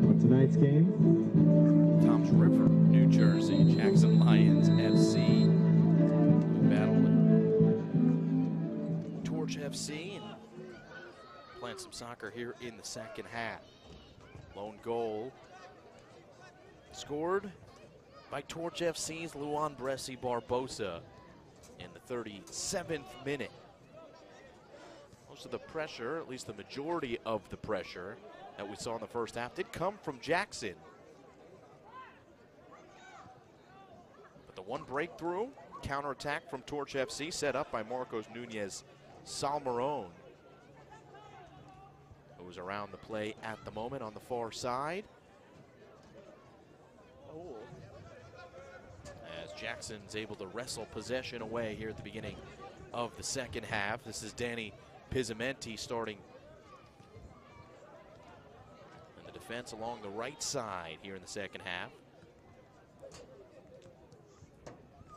On tonight's game, Toms River, New Jersey. Jackson Lions FC. We battle with Torch FC and playing some soccer here in the second half. Lone goal scored by Torch FC's Luan Bressi Barbosa in the 37th minute. Most of the pressure, at least the majority of the pressure that we saw in the first half, did come from Jackson. But the one breakthrough, counterattack from Torch FC, set up by Marcos Nunez Salmeron, who was around the play at the moment on the far side. As Jackson's able to wrestle possession away here at the beginning of the second half. This is Danny Pizzamenti starting in the defense along the right side here in the second half.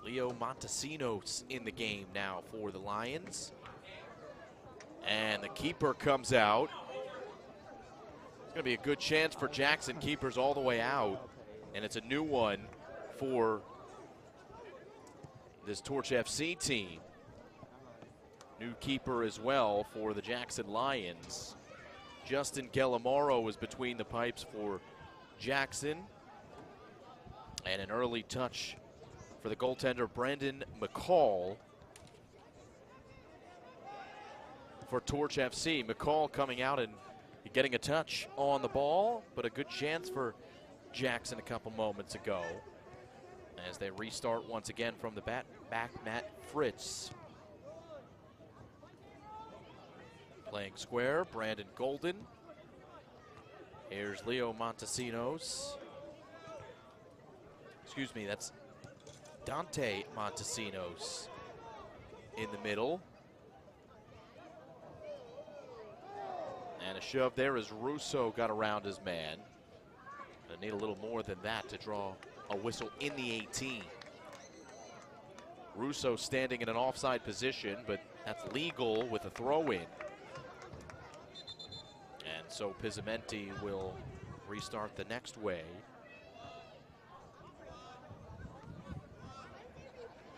Leo Montesinos in the game now for the Lions. And the keeper comes out. It's going to be a good chance for Jackson. Keeper's all the way out. And it's a new one for this Torch FC team. New keeper as well for the Jackson Lions. Justin Gallimaro was between the pipes for Jackson. And an early touch for the goaltender Brandon McCall for Torch FC. McCall coming out and getting a touch on the ball, but a good chance for Jackson a couple moments ago. As they restart once again from the back, Matt Fritz. Playing square, Brandon Golden. Here's Leo Montesinos. Excuse me, that's Dante Montesinos in the middle. And a shove there as Russo got around his man. Gonna need a little more than that to draw a whistle in the 18. Russo standing in an offside position, but that's legal with a throw-in. And so Pizzamenti will restart the next way.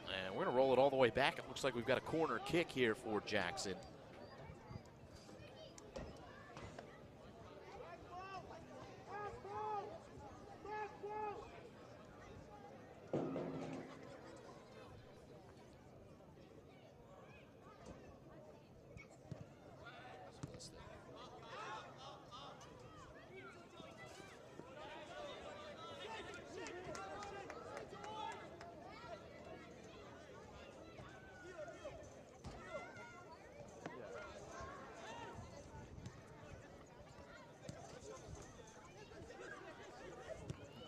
And we're gonna roll it all the way back. It looks like we've got a corner kick here for Jackson.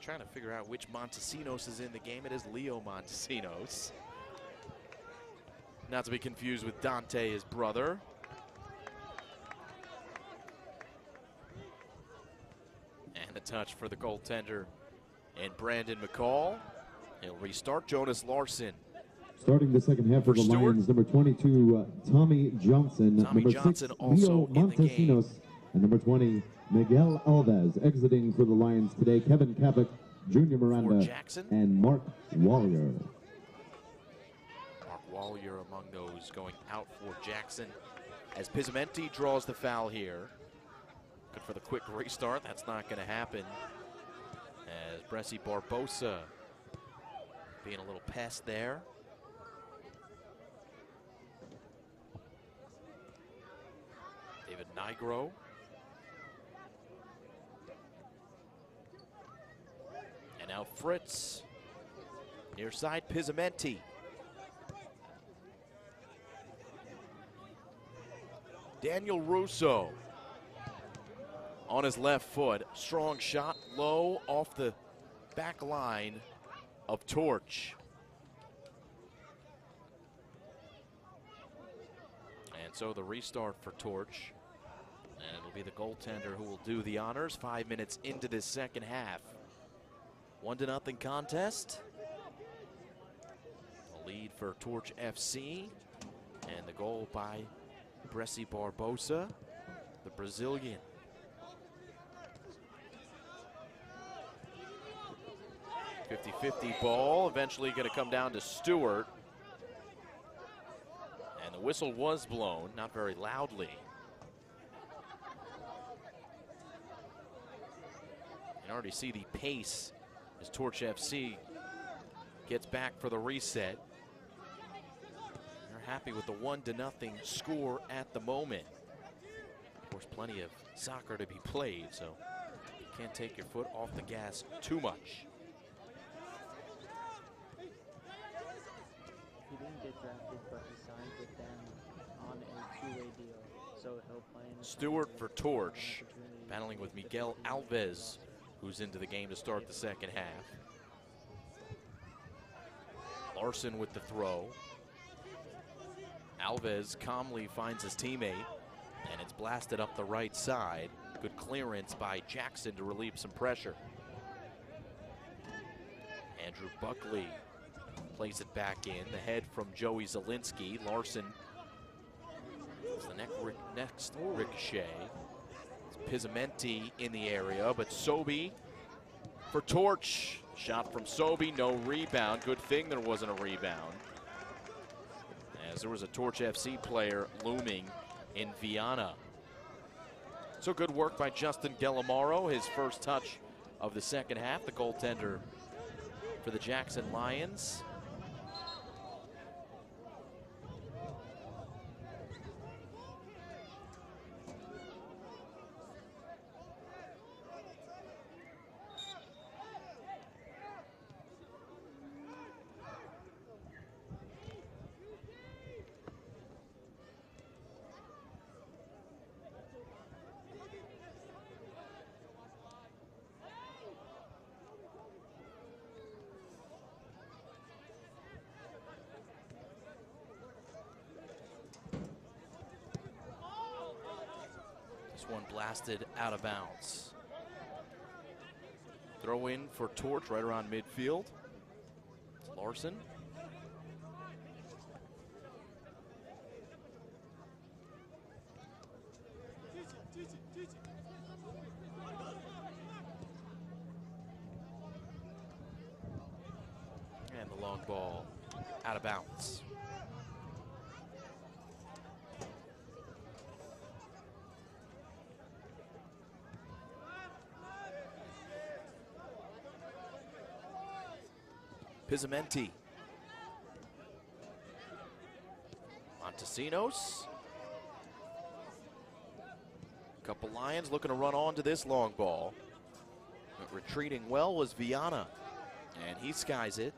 Trying to figure out which Montesinos is in the game. It is Leo Montesinos. Not to be confused with Dante, his brother. And a touch for the goaltender and Brandon McCall. He'll restart. Jonas Larson. starting the second half for the Stewart. Lions, number 22, Tommy Johnson. Tommy number Johnson 6, also Leo in the game. Montesinos. And number 20, Miguel Alves. Exiting for the Lions today, Kevin Kapik, Junior Miranda, Jackson. and Mark Wallier. Mark Wallier among those going out for Jackson as Pizzamenti draws the foul here. Good for the quick restart. That's not going to happen as Bressi Barbosa being a little pest there. David Nigro. And now Fritz. Near side, Pizzamenti. Daniel Russo on his left foot. Strong shot, low off the back line of Torch. And so the restart for Torch. And it'll be the goaltender who will do the honors 5 minutes into this second half. 1-0 contest. The lead for Torch FC. And the goal by Bressi Barbosa. the Brazilian. .50-50 ball, eventually going to come down to Stewart. And the whistle was blown, not very loudly. You can already see the pace as Torch FC gets back for the reset. They're happy with the 1-0 score at the moment. Of course, plenty of soccer to be played, so you can't take your foot off the gas too much. He didn't get drafted, but he signed with them on a two-way deal, so he'll play in the Stewart for Torch, battling with Miguel Alves, who's into the game to start the second half. Larson with the throw. Alves calmly finds his teammate, and it's blasted up the right side. Good clearance by Jackson to relieve some pressure. Andrew Buckley plays it back in. The head from Joey Zielinski. Larson is the next ricochet. It's Pizzamenti in the area, but Sobey for Torch. Shot from Sobey, no rebound. Good thing there wasn't a rebound, as there was a Torch FC player looming in Viana. So good work by Justin Gallimaro, his first touch of the second half, the goaltender for the Jackson Lions. One blasted out of bounds. Throw in for Torch right around midfield. It's Larson. And the long ball out of bounds. Pizzamenti. Montesinos. Couple Lions looking to run on to this long ball. But retreating well was Viana, and he skies it.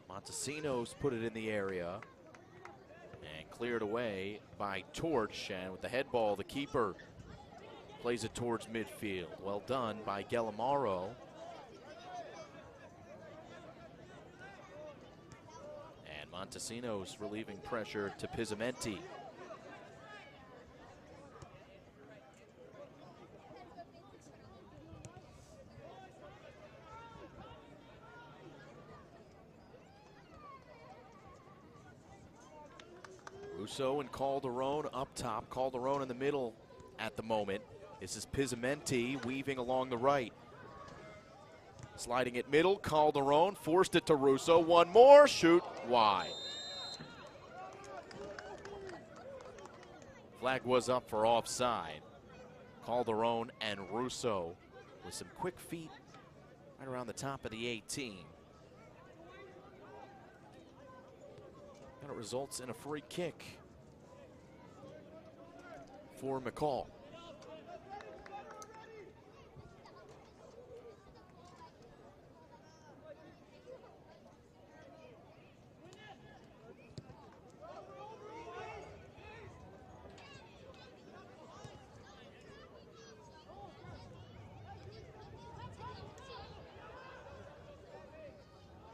Montesinos put it in the area and cleared away by Torch, and with the head ball, the keeper plays it towards midfield. Well done by Gallimaro. Montesinos relieving pressure to Pizzamenti. Russo and Calderon up top. Calderon in the middle at the moment. This is Pizzamenti weaving along the right. Sliding it middle, Calderon forced it to Russo. One more, shoot wide. Flag was up for offside. Calderon and Russo with some quick feet right around the top of the 18. And it results in a free kick for McCall.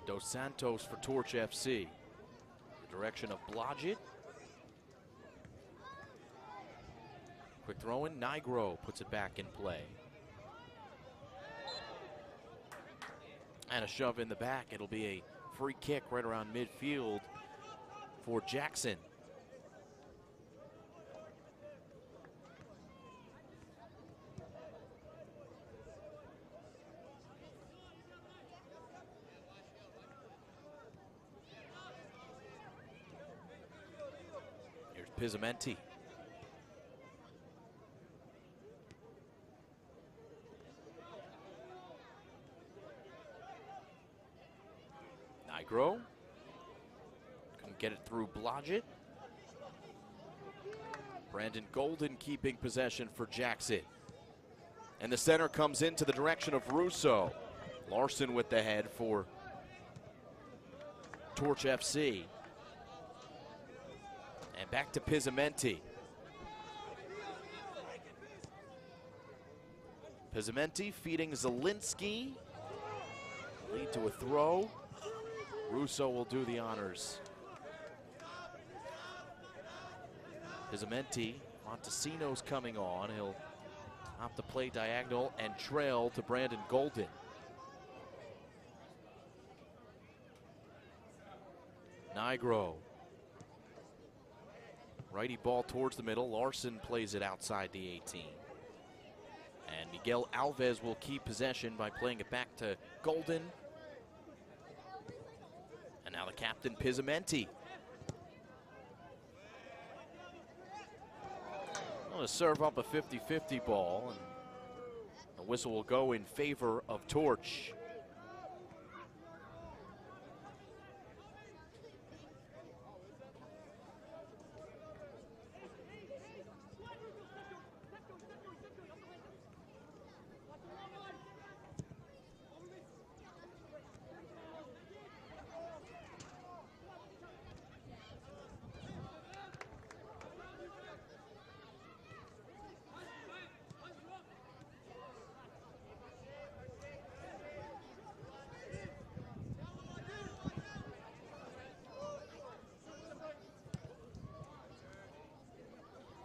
Dos Santos for Torch FC. The direction of Blodgett. Quick throw in, Nigro puts it back in play. And a shove in the back. It'll be a free kick right around midfield for Jackson. Pizzamenti. Nigro. Couldn't get it through Blodgett. Brandon Golden keeping possession for Jackson. And the center comes into the direction of Russo. Larson with the head for Torch FC. And back to Pizzamenti. Pizzamenti feeding Zielinski. Lead to a throw. Russo will do the honors. Pizzamenti, Montesino's coming on. He'll opt to play diagonal and trail to Brandon Golden. Nigro. Righty ball towards the middle. Larson plays it outside the 18. And Miguel Alves will keep possession by playing it back to Golden. And now the captain, Pizzamenti. To serve up a 50-50 ball, and the whistle will go in favor of Torch.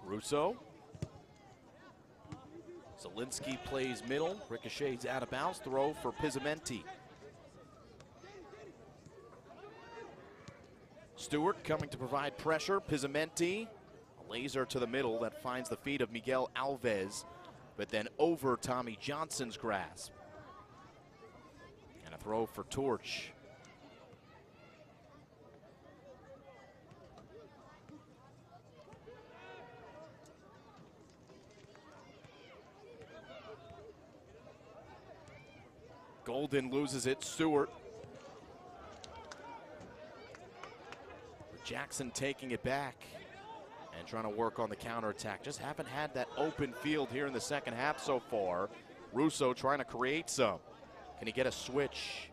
Russo. Zielinski plays middle. Ricochets out of bounds. Throw for Pizzamenti. Stewart coming to provide pressure. Pizzamenti. A laser to the middle that finds the feet of Miguel Alves, but then over Tommy Johnson's grasp. And a throw for Torch. Golden loses it. Stewart. Jackson taking it back and trying to work on the counterattack. Just haven't had that open field here in the second half so far. Russo trying to create some. Can he get a switch?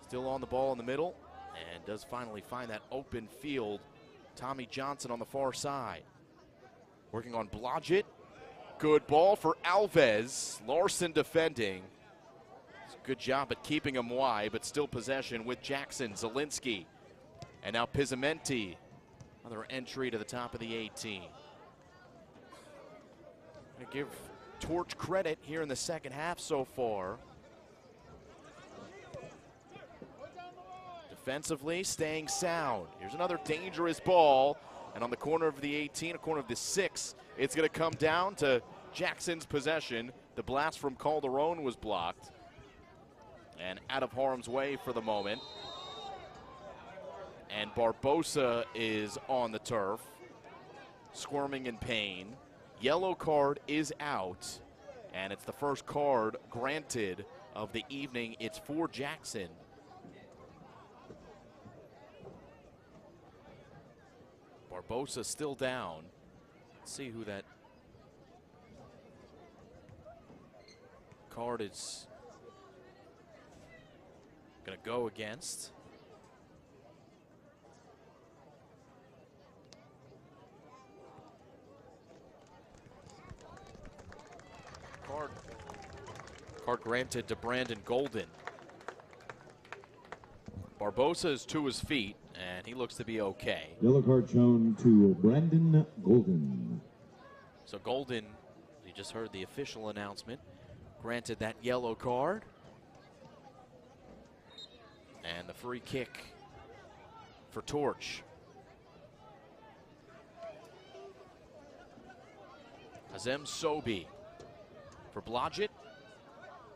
Still on the ball in the middle and does finally find that open field. Tommy Johnson on the far side. Working on Blodgett. Good ball for Alves. Larson defending. Good job at keeping him wide, but still possession with Jackson. Zielinski. And now Pizzamenti. Another entry to the top of the 18. Gonna give Torch credit here in the second half so far. Defensively, staying sound. Here's another dangerous ball. And on the corner of the 18, a corner of the 6, it's gonna come down to Jackson's possession. The blast from Calderon was blocked. And out of harm's way for the moment. And Barbosa is on the turf, squirming in pain. Yellow card is out, and it's the first card granted of the evening. It's for Jackson. Barbosa still down. Let's see who that card is going to go against. Card granted to Brandon Golden. Barbosa is to his feet, and he looks to be okay. Yellow card shown to Brandon Golden. So Golden, you just heard the official announcement, granted that yellow card. And the free kick for Torch. Azem Sobi for Blodgett.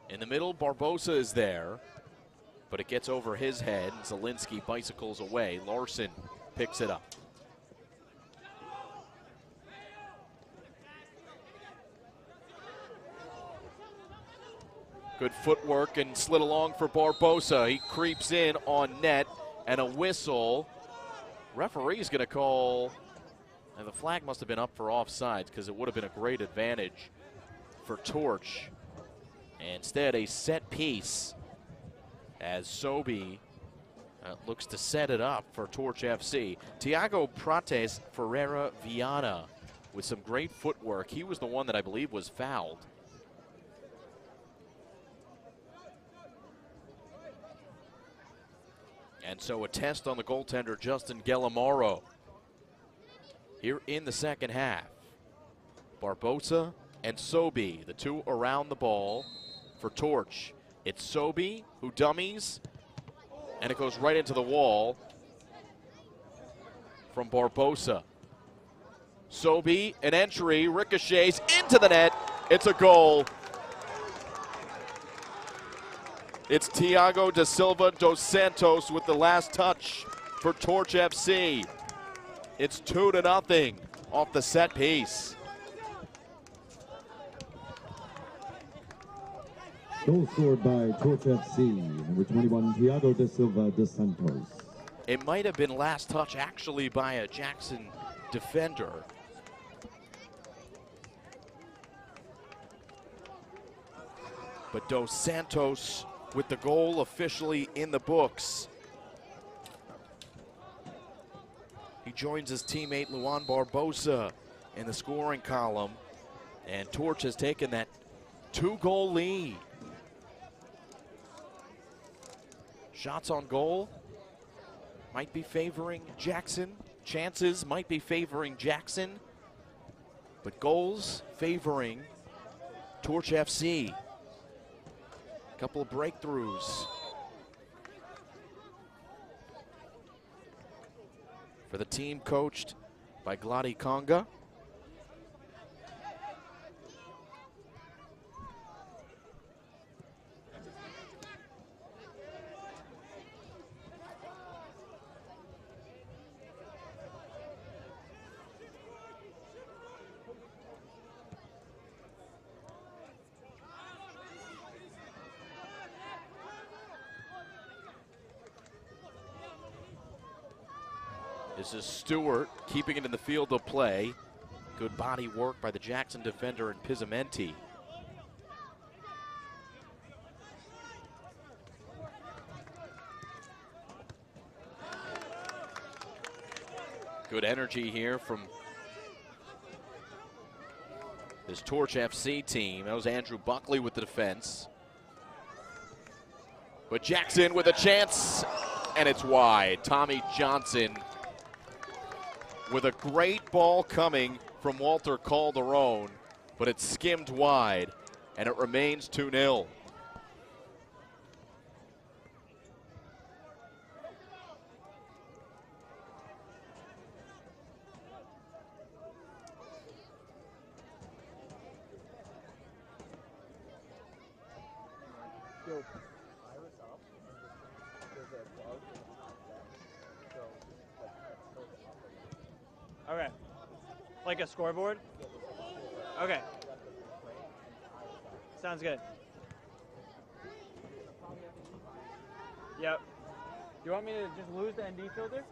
In the middle, Barbosa is there, but it gets over his head. Zielinski bicycles away. Larson picks it up. Good footwork and slid along for Barbosa. He creeps in on net and a whistle. Referee's going to call, and the flag must have been up for offsides because it would have been a great advantage for Torch. Instead, a set piece as Sobi looks to set it up for Torch FC. Tiago Prates Ferreira Viana with some great footwork. He was the one that I believe was fouled. And so a test on the goaltender, Justin Gallimaro. Here in the second half, Barbosa and Sobi, the two around the ball for Torch. It's Sobi who dummies, and it goes right into the wall from Barbosa. Sobi, an entry, ricochets into the net. It's a goal. It's Thiago da Silva dos Santos with the last touch for Torch FC. It's 2-0 off the set piece. Goal scored by Torch FC, number 21, Thiago da Silva dos Santos. It might have been last touch actually by a Jackson defender. But Dos Santos with the goal officially in the books. He joins his teammate Luan Barbosa in the scoring column, and Torch has taken that 2-goal lead. Shots on goal might be favoring Jackson. Chances might be favoring Jackson, but goals favoring Torch FC. Couple of breakthroughs for the team coached by Gladi Conga. This is Stewart keeping it in the field of play. Good body work by the Jackson defender and Pizzamenti. Good energy here from this Torch FC team. That was Andrew Buckley with the defense. But Jackson with a chance, and it's wide. Tommy Johnson with a great ball coming from Walter Calderon, but it skimmed wide, and it remains 2-0. Okay. Like a scoreboard? Okay. Sounds good. Yep. You want me to just lose the ND filter?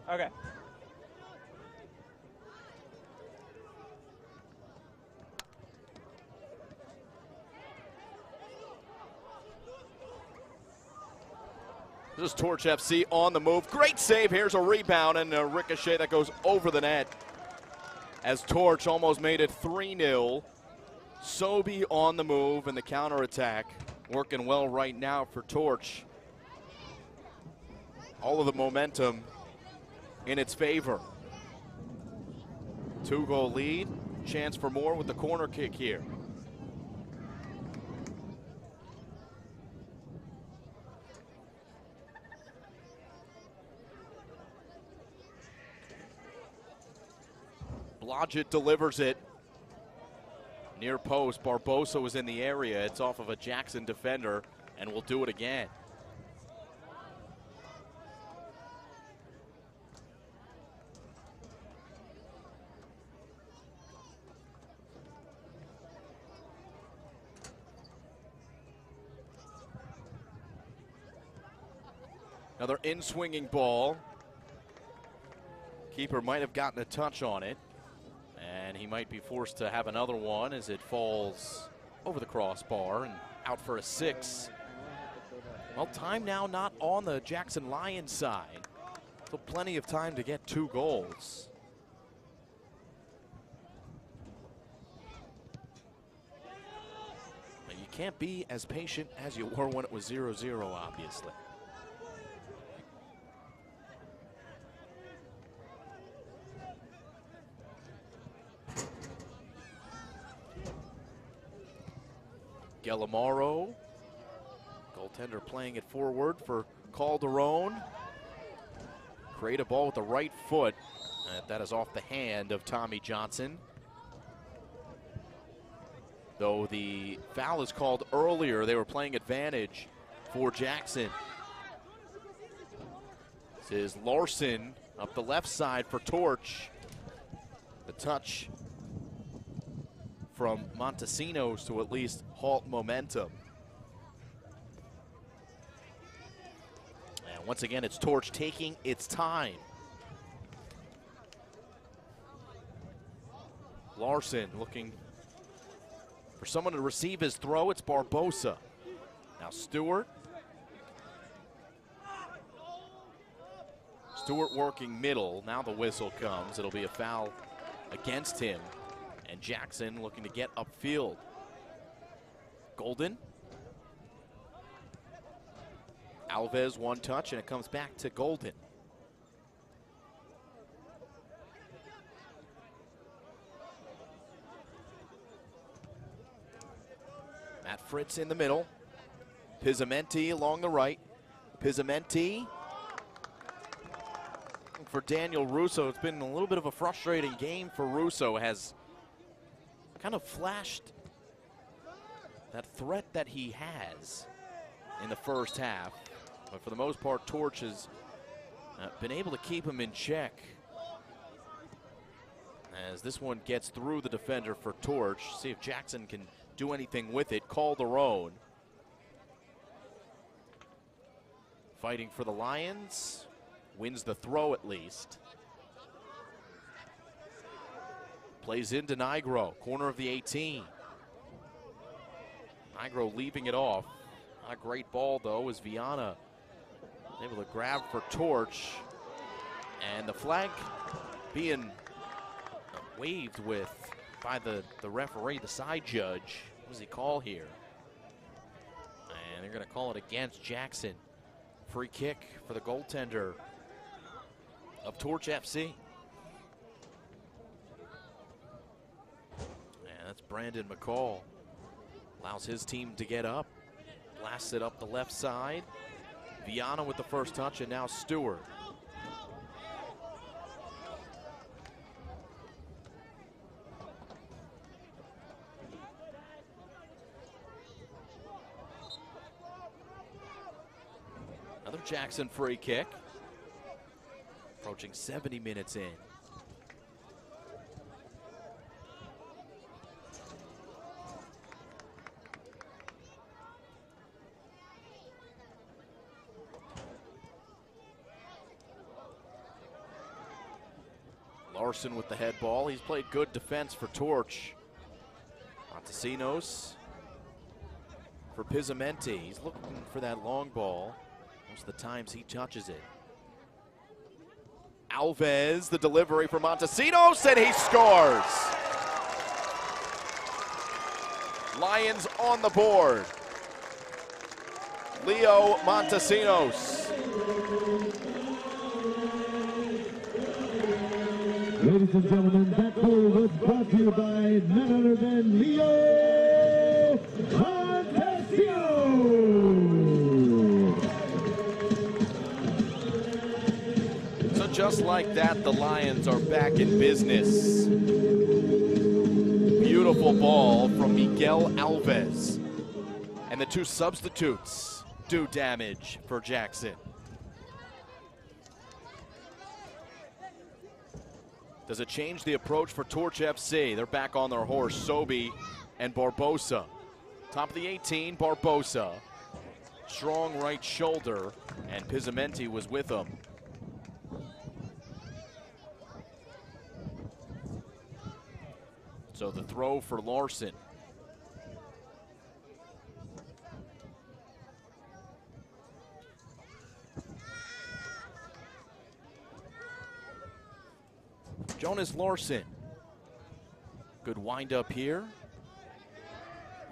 Okay. This is Torch FC on the move. Great save. Here's a rebound and a ricochet that goes over the net as Torch almost made it 3-0. Sobi on the move and the counterattack working well right now for Torch. All of the momentum in its favor. 2-goal lead. Chance for more with the corner kick here. Blodgett delivers it. Near post, Barbosa was in the area. It's off of a Jackson defender, and will do it again. Another in-swinging ball. Keeper might have gotten a touch on it, and he might be forced to have another one as it falls over the crossbar and out for a 6. Well, time now not on the Jackson Lions side. So plenty of time to get 2 goals. But you can't be as patient as you were when it was 0-0, obviously. Gallimaro, goaltender playing it forward for Calderon. Create a ball with the right foot. That is off the hand of Tommy Johnson. Though the foul is called earlier, they were playing advantage for Jackson. This is Larson up the left side for Torch. The touch from Montesinos to at least halt momentum. And once again, it's Torch taking its time. Larson looking for someone to receive his throw. It's Barbosa. Now Stewart. Stewart working middle. Now the whistle comes. It'll be a foul against him. And Jackson looking to get upfield. Golden. Alves one touch, and it comes back to Golden. Matt Fritz in the middle. Pizzamenti along the right. Pizzamenti for Daniel Russo. It's been a little bit of a frustrating game for Russo. Has kind of flashed that threat that he has in the first half. But for the most part, Torch has been able to keep him in check. As this one gets through the defender for Torch. See if Jackson can do anything with it. Calderon fighting for the Lions. Wins the throw at least. Plays into Nigro, corner of the 18. Nigro leaving it off. Not a great ball though, as Viana able to grab for Torch. And the flag being waved with by the referee, the side judge. What does he call here? And they're going to call it against Jackson. Free kick for the goaltender of Torch FC. And that's Brandon McCall. Allows his team to get up. Blasts it up the left side. Viana with the first touch, and now Stewart. Another Jackson free kick. Approaching 70 minutes in. Larson with the head ball. He's played good defense for Torch. Montesinos for Pizzamenti. He's looking for that long ball. Most of the times he touches it. Alves, the delivery for Montesinos, and he scores. Lions on the board. Leo Montesinos. Ladies and gentlemen, that goal was brought to you by none other than Leo Montesinos. So just like that, the Lions are back in business. Beautiful ball from Miguel Alves. And the two substitutes do damage for Jackson. Does it change the approach for Torch FC? They're back on their horse, Sobey and Barbosa. Top of the 18, Barbosa. strong right shoulder, and Pizzamenti was with him. So the throw for Larson. Jonas Larson. Good wind up here.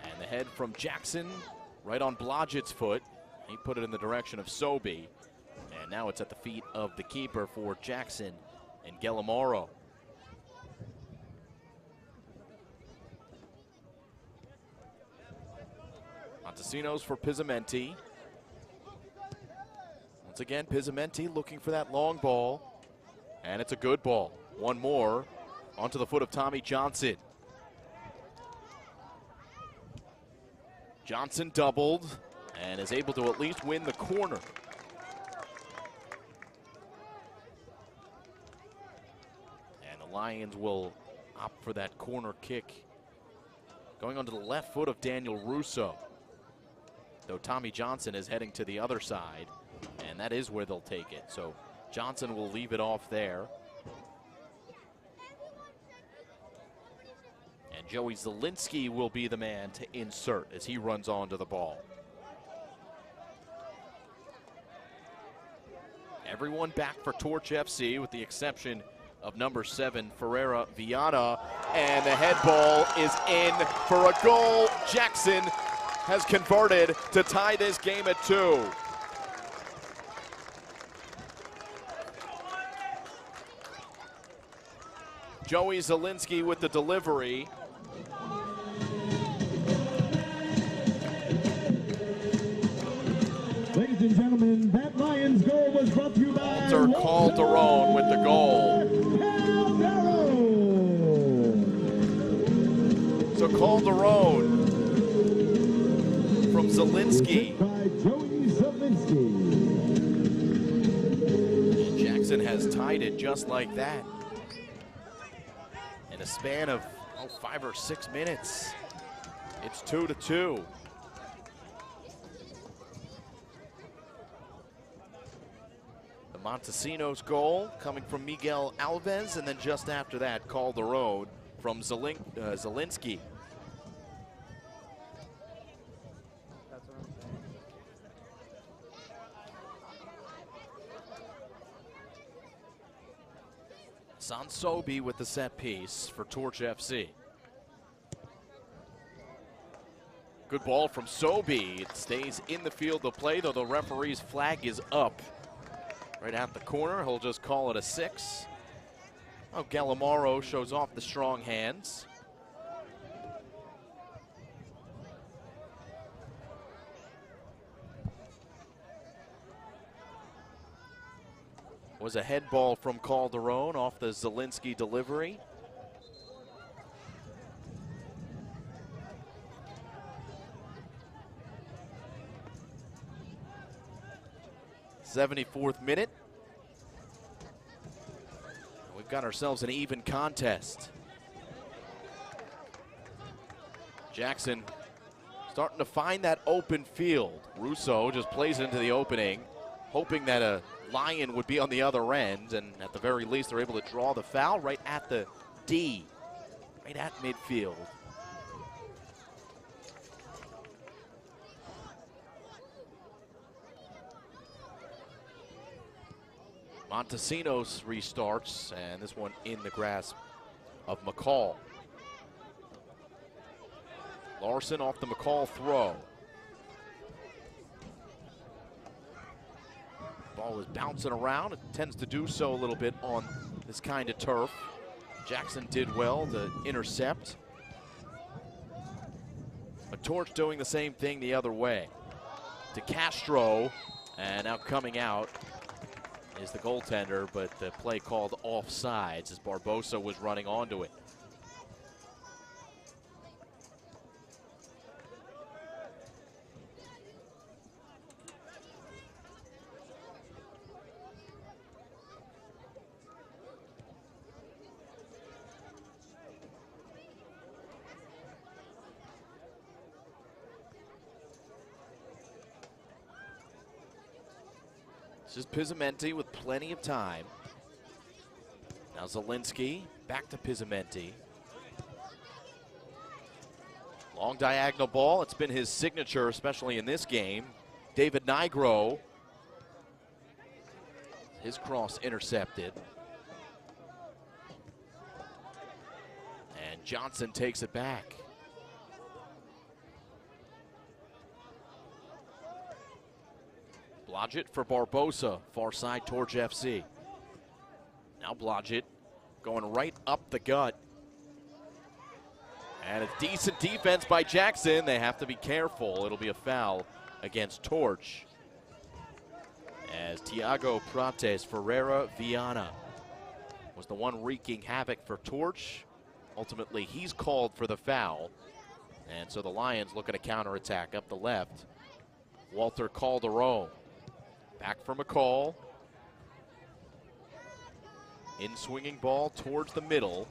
And the head from Jackson right on Blodgett's foot. He put it in the direction of Sobey. And now it's at the feet of the keeper for Jackson and Gallimaro. Montesinos for Pizzamenti. Once again, Pizzamenti looking for that long ball. And it's a good ball. One more onto the foot of Tommy Johnson. Johnson doubled and is able to at least win the corner. And the Lions will opt for that corner kick. Going onto the left foot of Daniel Russo. Though Tommy Johnson is heading to the other side, and that is where they'll take it. So Johnson will leave it off there. And Joey Zielinski will be the man to insert as he runs onto the ball. Everyone back for Torch FC with the exception of number 7, Ferreira Viana. And the head ball is in for a goal. Jackson has converted to tie this game at 2. Joey Zielinski with the delivery. Ladies and gentlemen, that Lions goal was brought to you by Walter Calderon with the goal. So Calderon from Zielinski. By Joey Zielinski. And Jackson has tied it just like that. In a span of 5 or 6 minutes. It's 2-2. The Montesinos goal coming from Miguel Alves, and then just after that, Calderon from Zielinski. That's what I'm saying. Sansobi with the set piece for Torch FC. Good ball from Sobey. It stays in the field of play, though the referee's flag is up. Right at the corner, he'll just call it a 6. Oh, Gallimaro shows off the strong hands. Was a head ball from Calderon off the Zielinski delivery. '74th minute. We've got ourselves an even contest. Jackson starting to find that open field. Russo just plays it into the opening, hoping that a Lion would be on the other end, and at the very least they're able to draw the foul right at the D, right at midfield. Montesinos restarts, and this one in the grasp of McCall. Larson off the McCall throw. Ball is bouncing around. It tends to do so a little bit on this kind of turf. Jackson did well to intercept. But Torch doing the same thing the other way. To Castro, and now coming out is the goaltender, but the play called offsides as Barbosa was running onto it. This is Pizzamenti with plenty of time. Now Zielinski, back to Pizzamenti. Long diagonal ball, it's been his signature, especially in this game. David Nigro, his cross intercepted. And Johnson takes it back. Blodgett for Barbosa, far side Torch FC. Now Blodgett going right up the gut. And a decent defense by Jackson. They have to be careful. It'll be a foul against Torch. As Tiago Prates Ferreira Viana was the one wreaking havoc for Torch. Ultimately, he's called for the foul. And so the Lions looking to counterattack up the left. Walter Calderon. Back for McCall. In swinging ball towards the middle.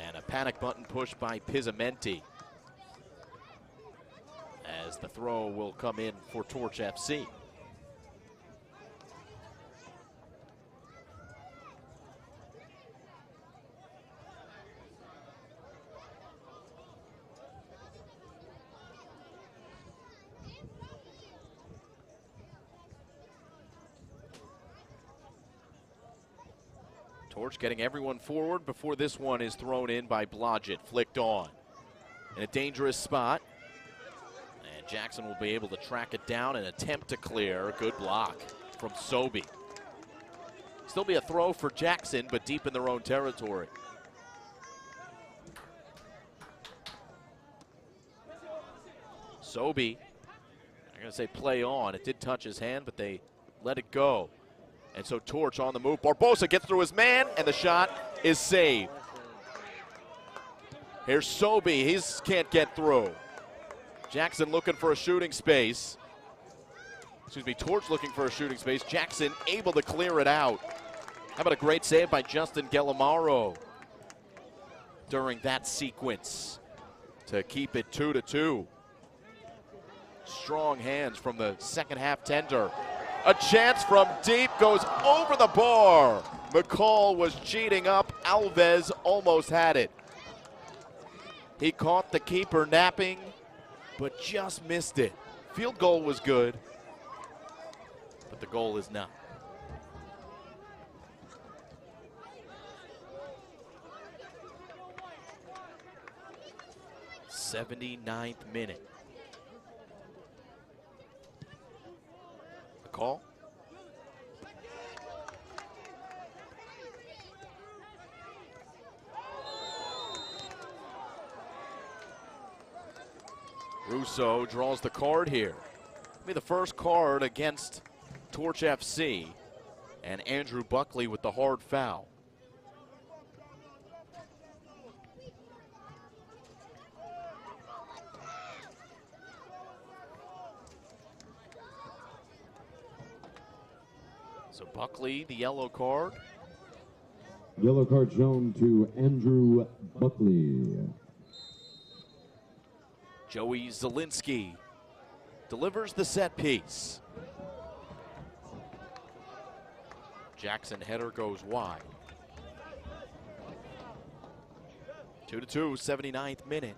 And a panic button push by Pizzamenti. As the throw will come in for Torch FC. Torch getting everyone forward before this one is thrown in by Blodgett. Flicked on. In a dangerous spot. And Jackson will be able to track it down and attempt to clear. A good block from Sobey. Still be a throw for Jackson, but deep in their own territory. Sobey, I'm going to say play on. It did touch his hand, but they let it go. And so Torch on the move. Barbosa gets through his man, and the shot is saved. Here's Sobey. He can't get through. Jackson looking for a shooting space. Excuse me, Torch looking for a shooting space. Jackson able to clear it out. How about a great save by Justin Gallimaro during that sequence to keep it 2-2. Strong hands from the second half tender. A chance from deep goes over the bar. McCall was cheating up. Alves almost had it. He caught the keeper napping, but just missed it. Field goal was good, but the goal is not. '79th minute. Call. Russo draws the card here. Be the first card against Torch FC, and Andrew Buckley with the hard foul. So Buckley, the yellow card. Yellow card shown to Andrew Buckley. Joey Zielinski delivers the set piece. Jackson header goes wide. 2-2, 79th minute.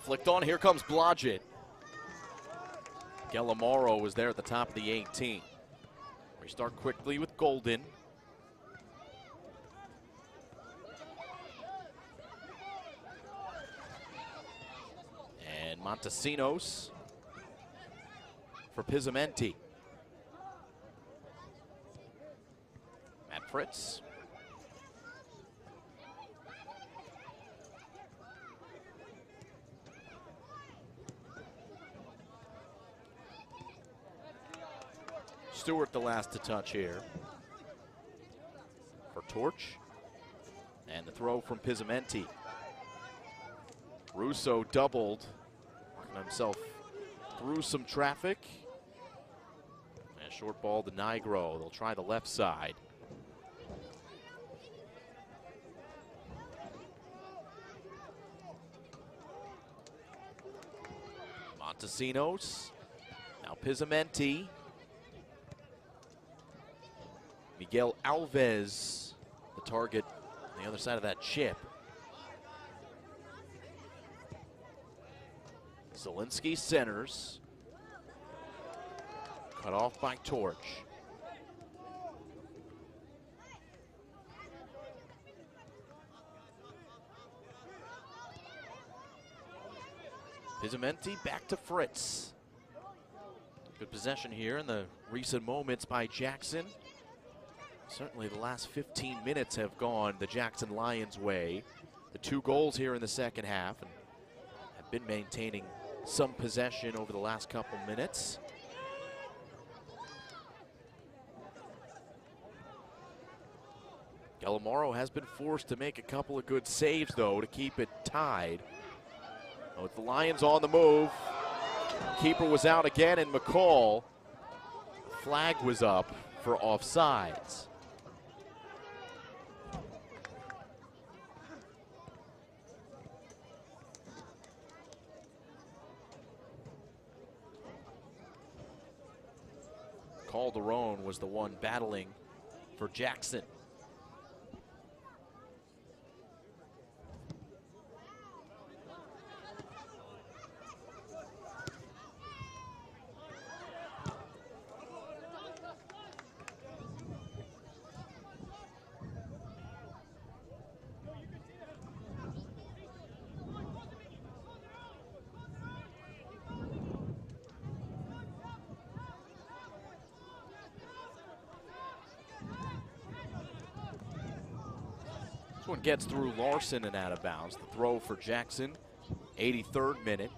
Flicked on, here comes Blodgett. Gallimaro was there at the top of the 18. We start quickly with Golden. And Montesinos for Pizzamenti. Matt Fritz. Stewart the last to touch here for Torch. And the throw from Pizzamenti. Russo doubled, working himself through some traffic. And a short ball to Nigro. They'll try the left side. Montesinos. Now Pizzamenti. Miguel Alves, the target on the other side of that chip. Zielinski centers. Cut off by Torch. Pizzamenti back to Fritz. Good possession here in the recent moments by Jackson. Certainly the last 15 minutes have gone the Jackson Lions' way. The 2 goals here in the second half and have been maintaining some possession over the last couple minutes. Gallimaro has been forced to make a couple of good saves, though, to keep it tied. With the Lions on the move, keeper was out again, and McCall, flag was up for offsides. Calderon was the one battling for Jackson. This one gets through Larson and out of bounds. The throw for Jackson, 83rd minute.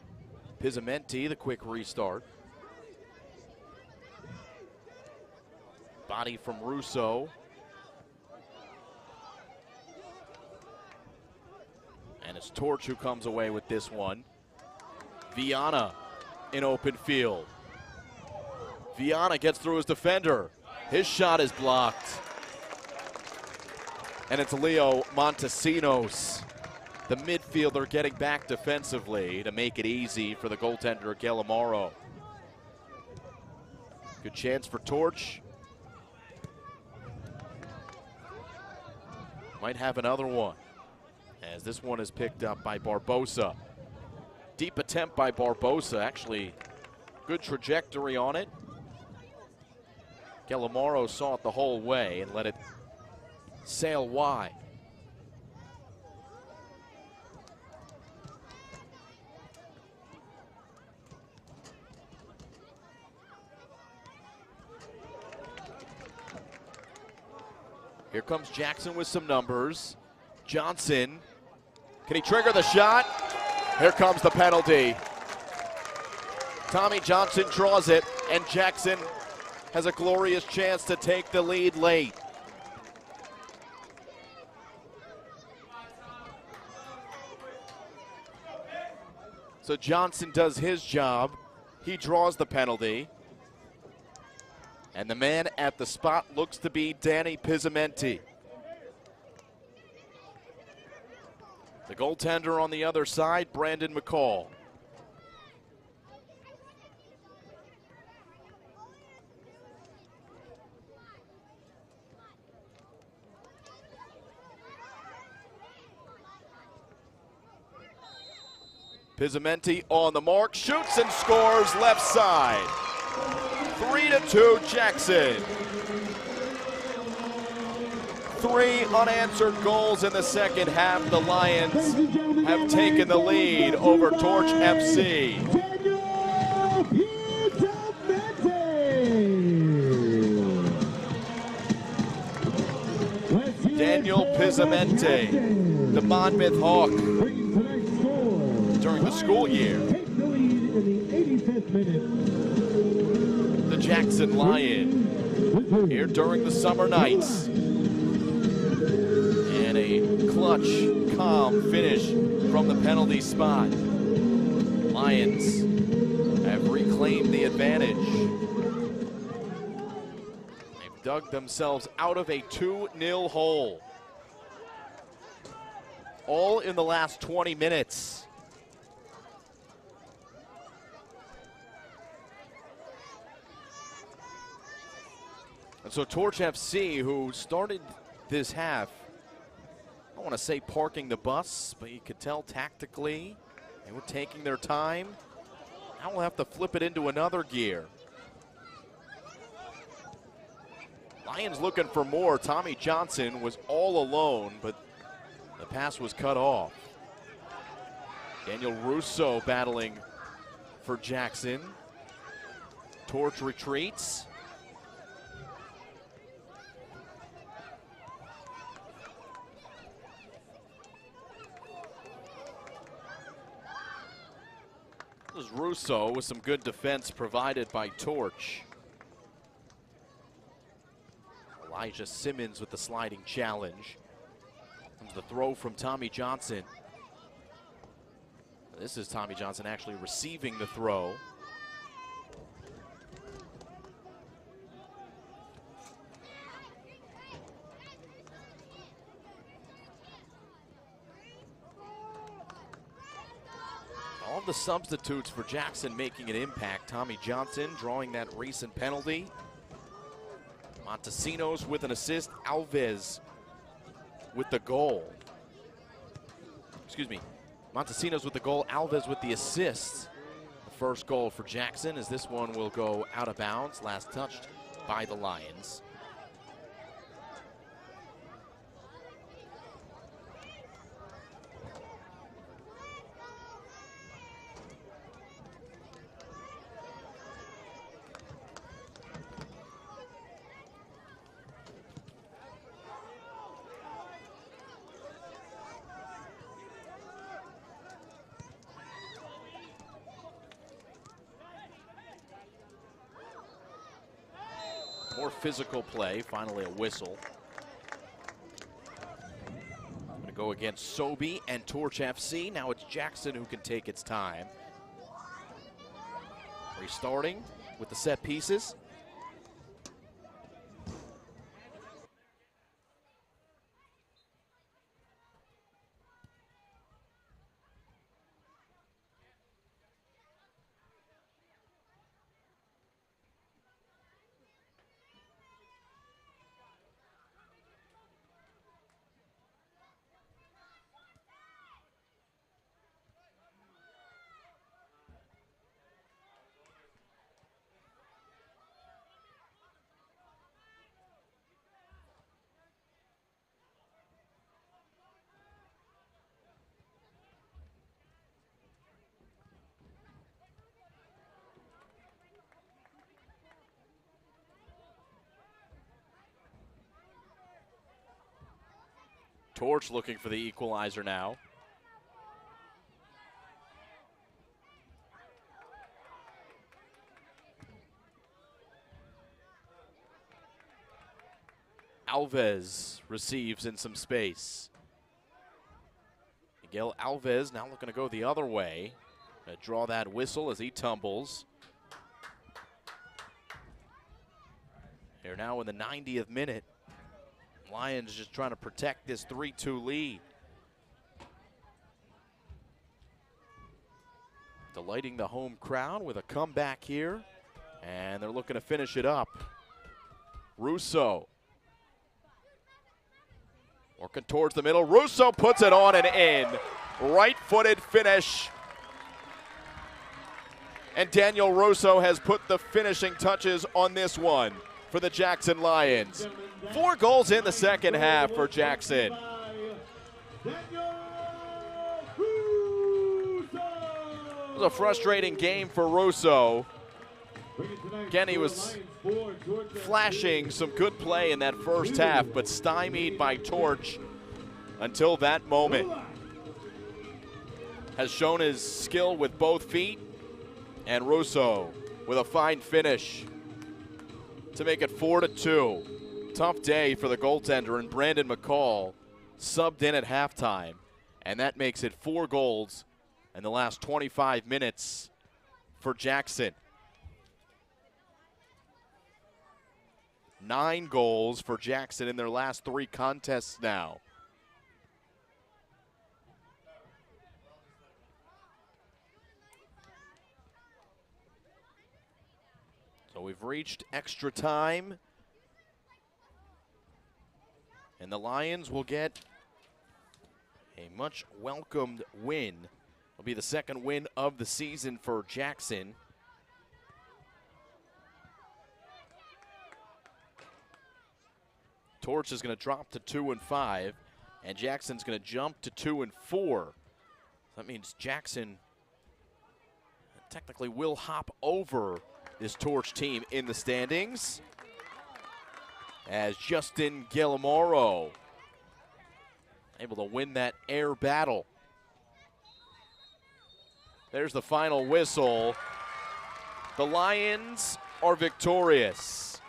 Pizzamenti, the quick restart. Body from Russo. And it's Torch who comes away with this one. Viana in open field. Viana gets through his defender. His shot is blocked. And it's Leo Montesinos, the midfielder, getting back defensively to make it easy for the goaltender Gallimaro. Good chance for Torch. Might have another one, as this one is picked up by Barbosa. Deep attempt by Barbosa, actually good trajectory on it. Gallimaro saw it the whole way and let it sail wide. Here comes Jackson with some numbers. Johnson, can he trigger the shot? Here comes the penalty. Tommy Johnson draws it, and Jackson has a glorious chance to take the lead late. So Johnson does his job. He draws the penalty. And the man at the spot looks to be Danny Pizzamenti. The goaltender on the other side, Brandon McCall. Pizzamenti on the mark, shoots and scores left side. 3-2 Jackson. 3 unanswered goals in the second half. The Lions have taken the lead over Torch FC. Daniel Pizzamenti, the Monmouth Hawk during the school year. The Jackson Lion here during the summer nights. And a a clutch, calm finish from the penalty spot. Lions have reclaimed the advantage. They've dug themselves out of a 2-0 hole. All in the last 20 minutes. And so Torch FC, who started this half, I don't want to say parking the bus, but you could tell tactically they were taking their time. Now we'll have to flip it into another gear. Lions looking for more. Tommy Johnson was all alone, but the pass was cut off. Daniel Russo battling for Jackson. Torch retreats. This is Russo with some good defense provided by Torch. Elijah Simmons with the sliding challenge. Comes the throw from Tommy Johnson. This is Tommy Johnson actually receiving the throw. All the substitutes for Jackson making an impact. Tommy Johnson drawing that recent penalty. Montesinos with an assist. Alves with the goal. Excuse me. Montesinos with the goal. Alves with the assist. The first goal for Jackson, as this one will go out of bounds. Last touched by the Lions. More physical play, finally a whistle. Going to go against Sobey and Torch FC. Now it's Jackson who can take its time. Restarting with the set pieces. Torch looking for the equalizer now. Alves receives in some space. Miguel Alves now looking to go the other way. Gonna draw that whistle as he tumbles. Here now in the 90th minute. Lions just trying to protect this 3-2 lead. Delighting the home crowd with a comeback here. And they're looking to finish it up. Russo. Working towards the middle. Russo puts it on and in. Right-footed finish. And Daniel Russo has put the finishing touches on this one for the Jackson Lions. 4 goals in the second half for Jackson. It was a frustrating game for Russo. Again, he was flashing some good play in that first half, but stymied by Torch until that moment. Has shown his skill with both feet, and Russo with a fine finish to make it 4-2. Tough day for the goaltender and Brandon McCall. subbed in at halftime, and that makes it 4 goals in the last 25 minutes for Jackson. 9 goals for Jackson in their last 3 contests now. So we've reached extra time, and the Lions will get a much welcomed win. It'll be the second win of the season for Jackson. Torch is going to drop to 2-5, and Jackson's going to jump to 2-4. That means Jackson technically will hop over this Torch team in the standings, as Justin Guillamoro able to win that air battle. There's the final whistle. The Lions are victorious.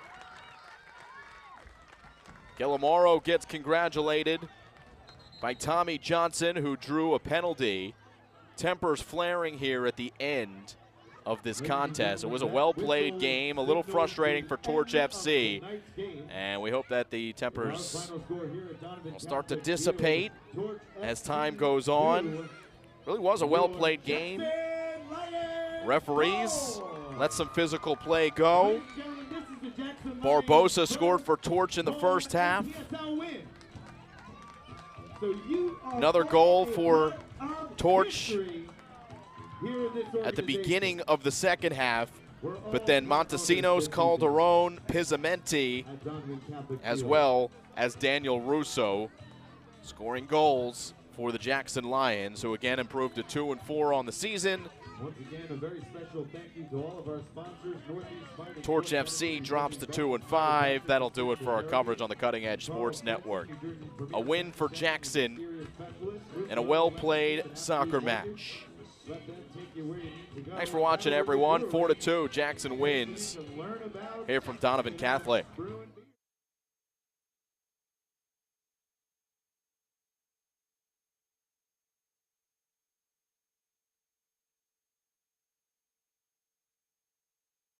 Guillamoro gets congratulated by Tommy Johnson, who drew a penalty. Tempers flaring here at the end of this contest. It was a well-played game, a little frustrating for Torch FC, and we hope that the tempers will start to dissipate as time goes on. Really was a well-played game. Referees let some physical play go. Barbosa scored for Torch in the first half. Another goal for Torch at the beginning of the second half, but then Montesinos, Calderon, Pizzamenti, as well as Daniel Russo scoring goals for the Jackson Lions, who again improved to 2-4 on the season. Once again, a very special thank you to all of our sponsors. Northeast Torch FC drops to 2-5. That'll do it for our coverage on the Cutting Edge Sports Network. A win for Jackson and a well-played soccer match. Thanks for watching, everyone. 4-2, Jackson wins here from Donovan Catholic.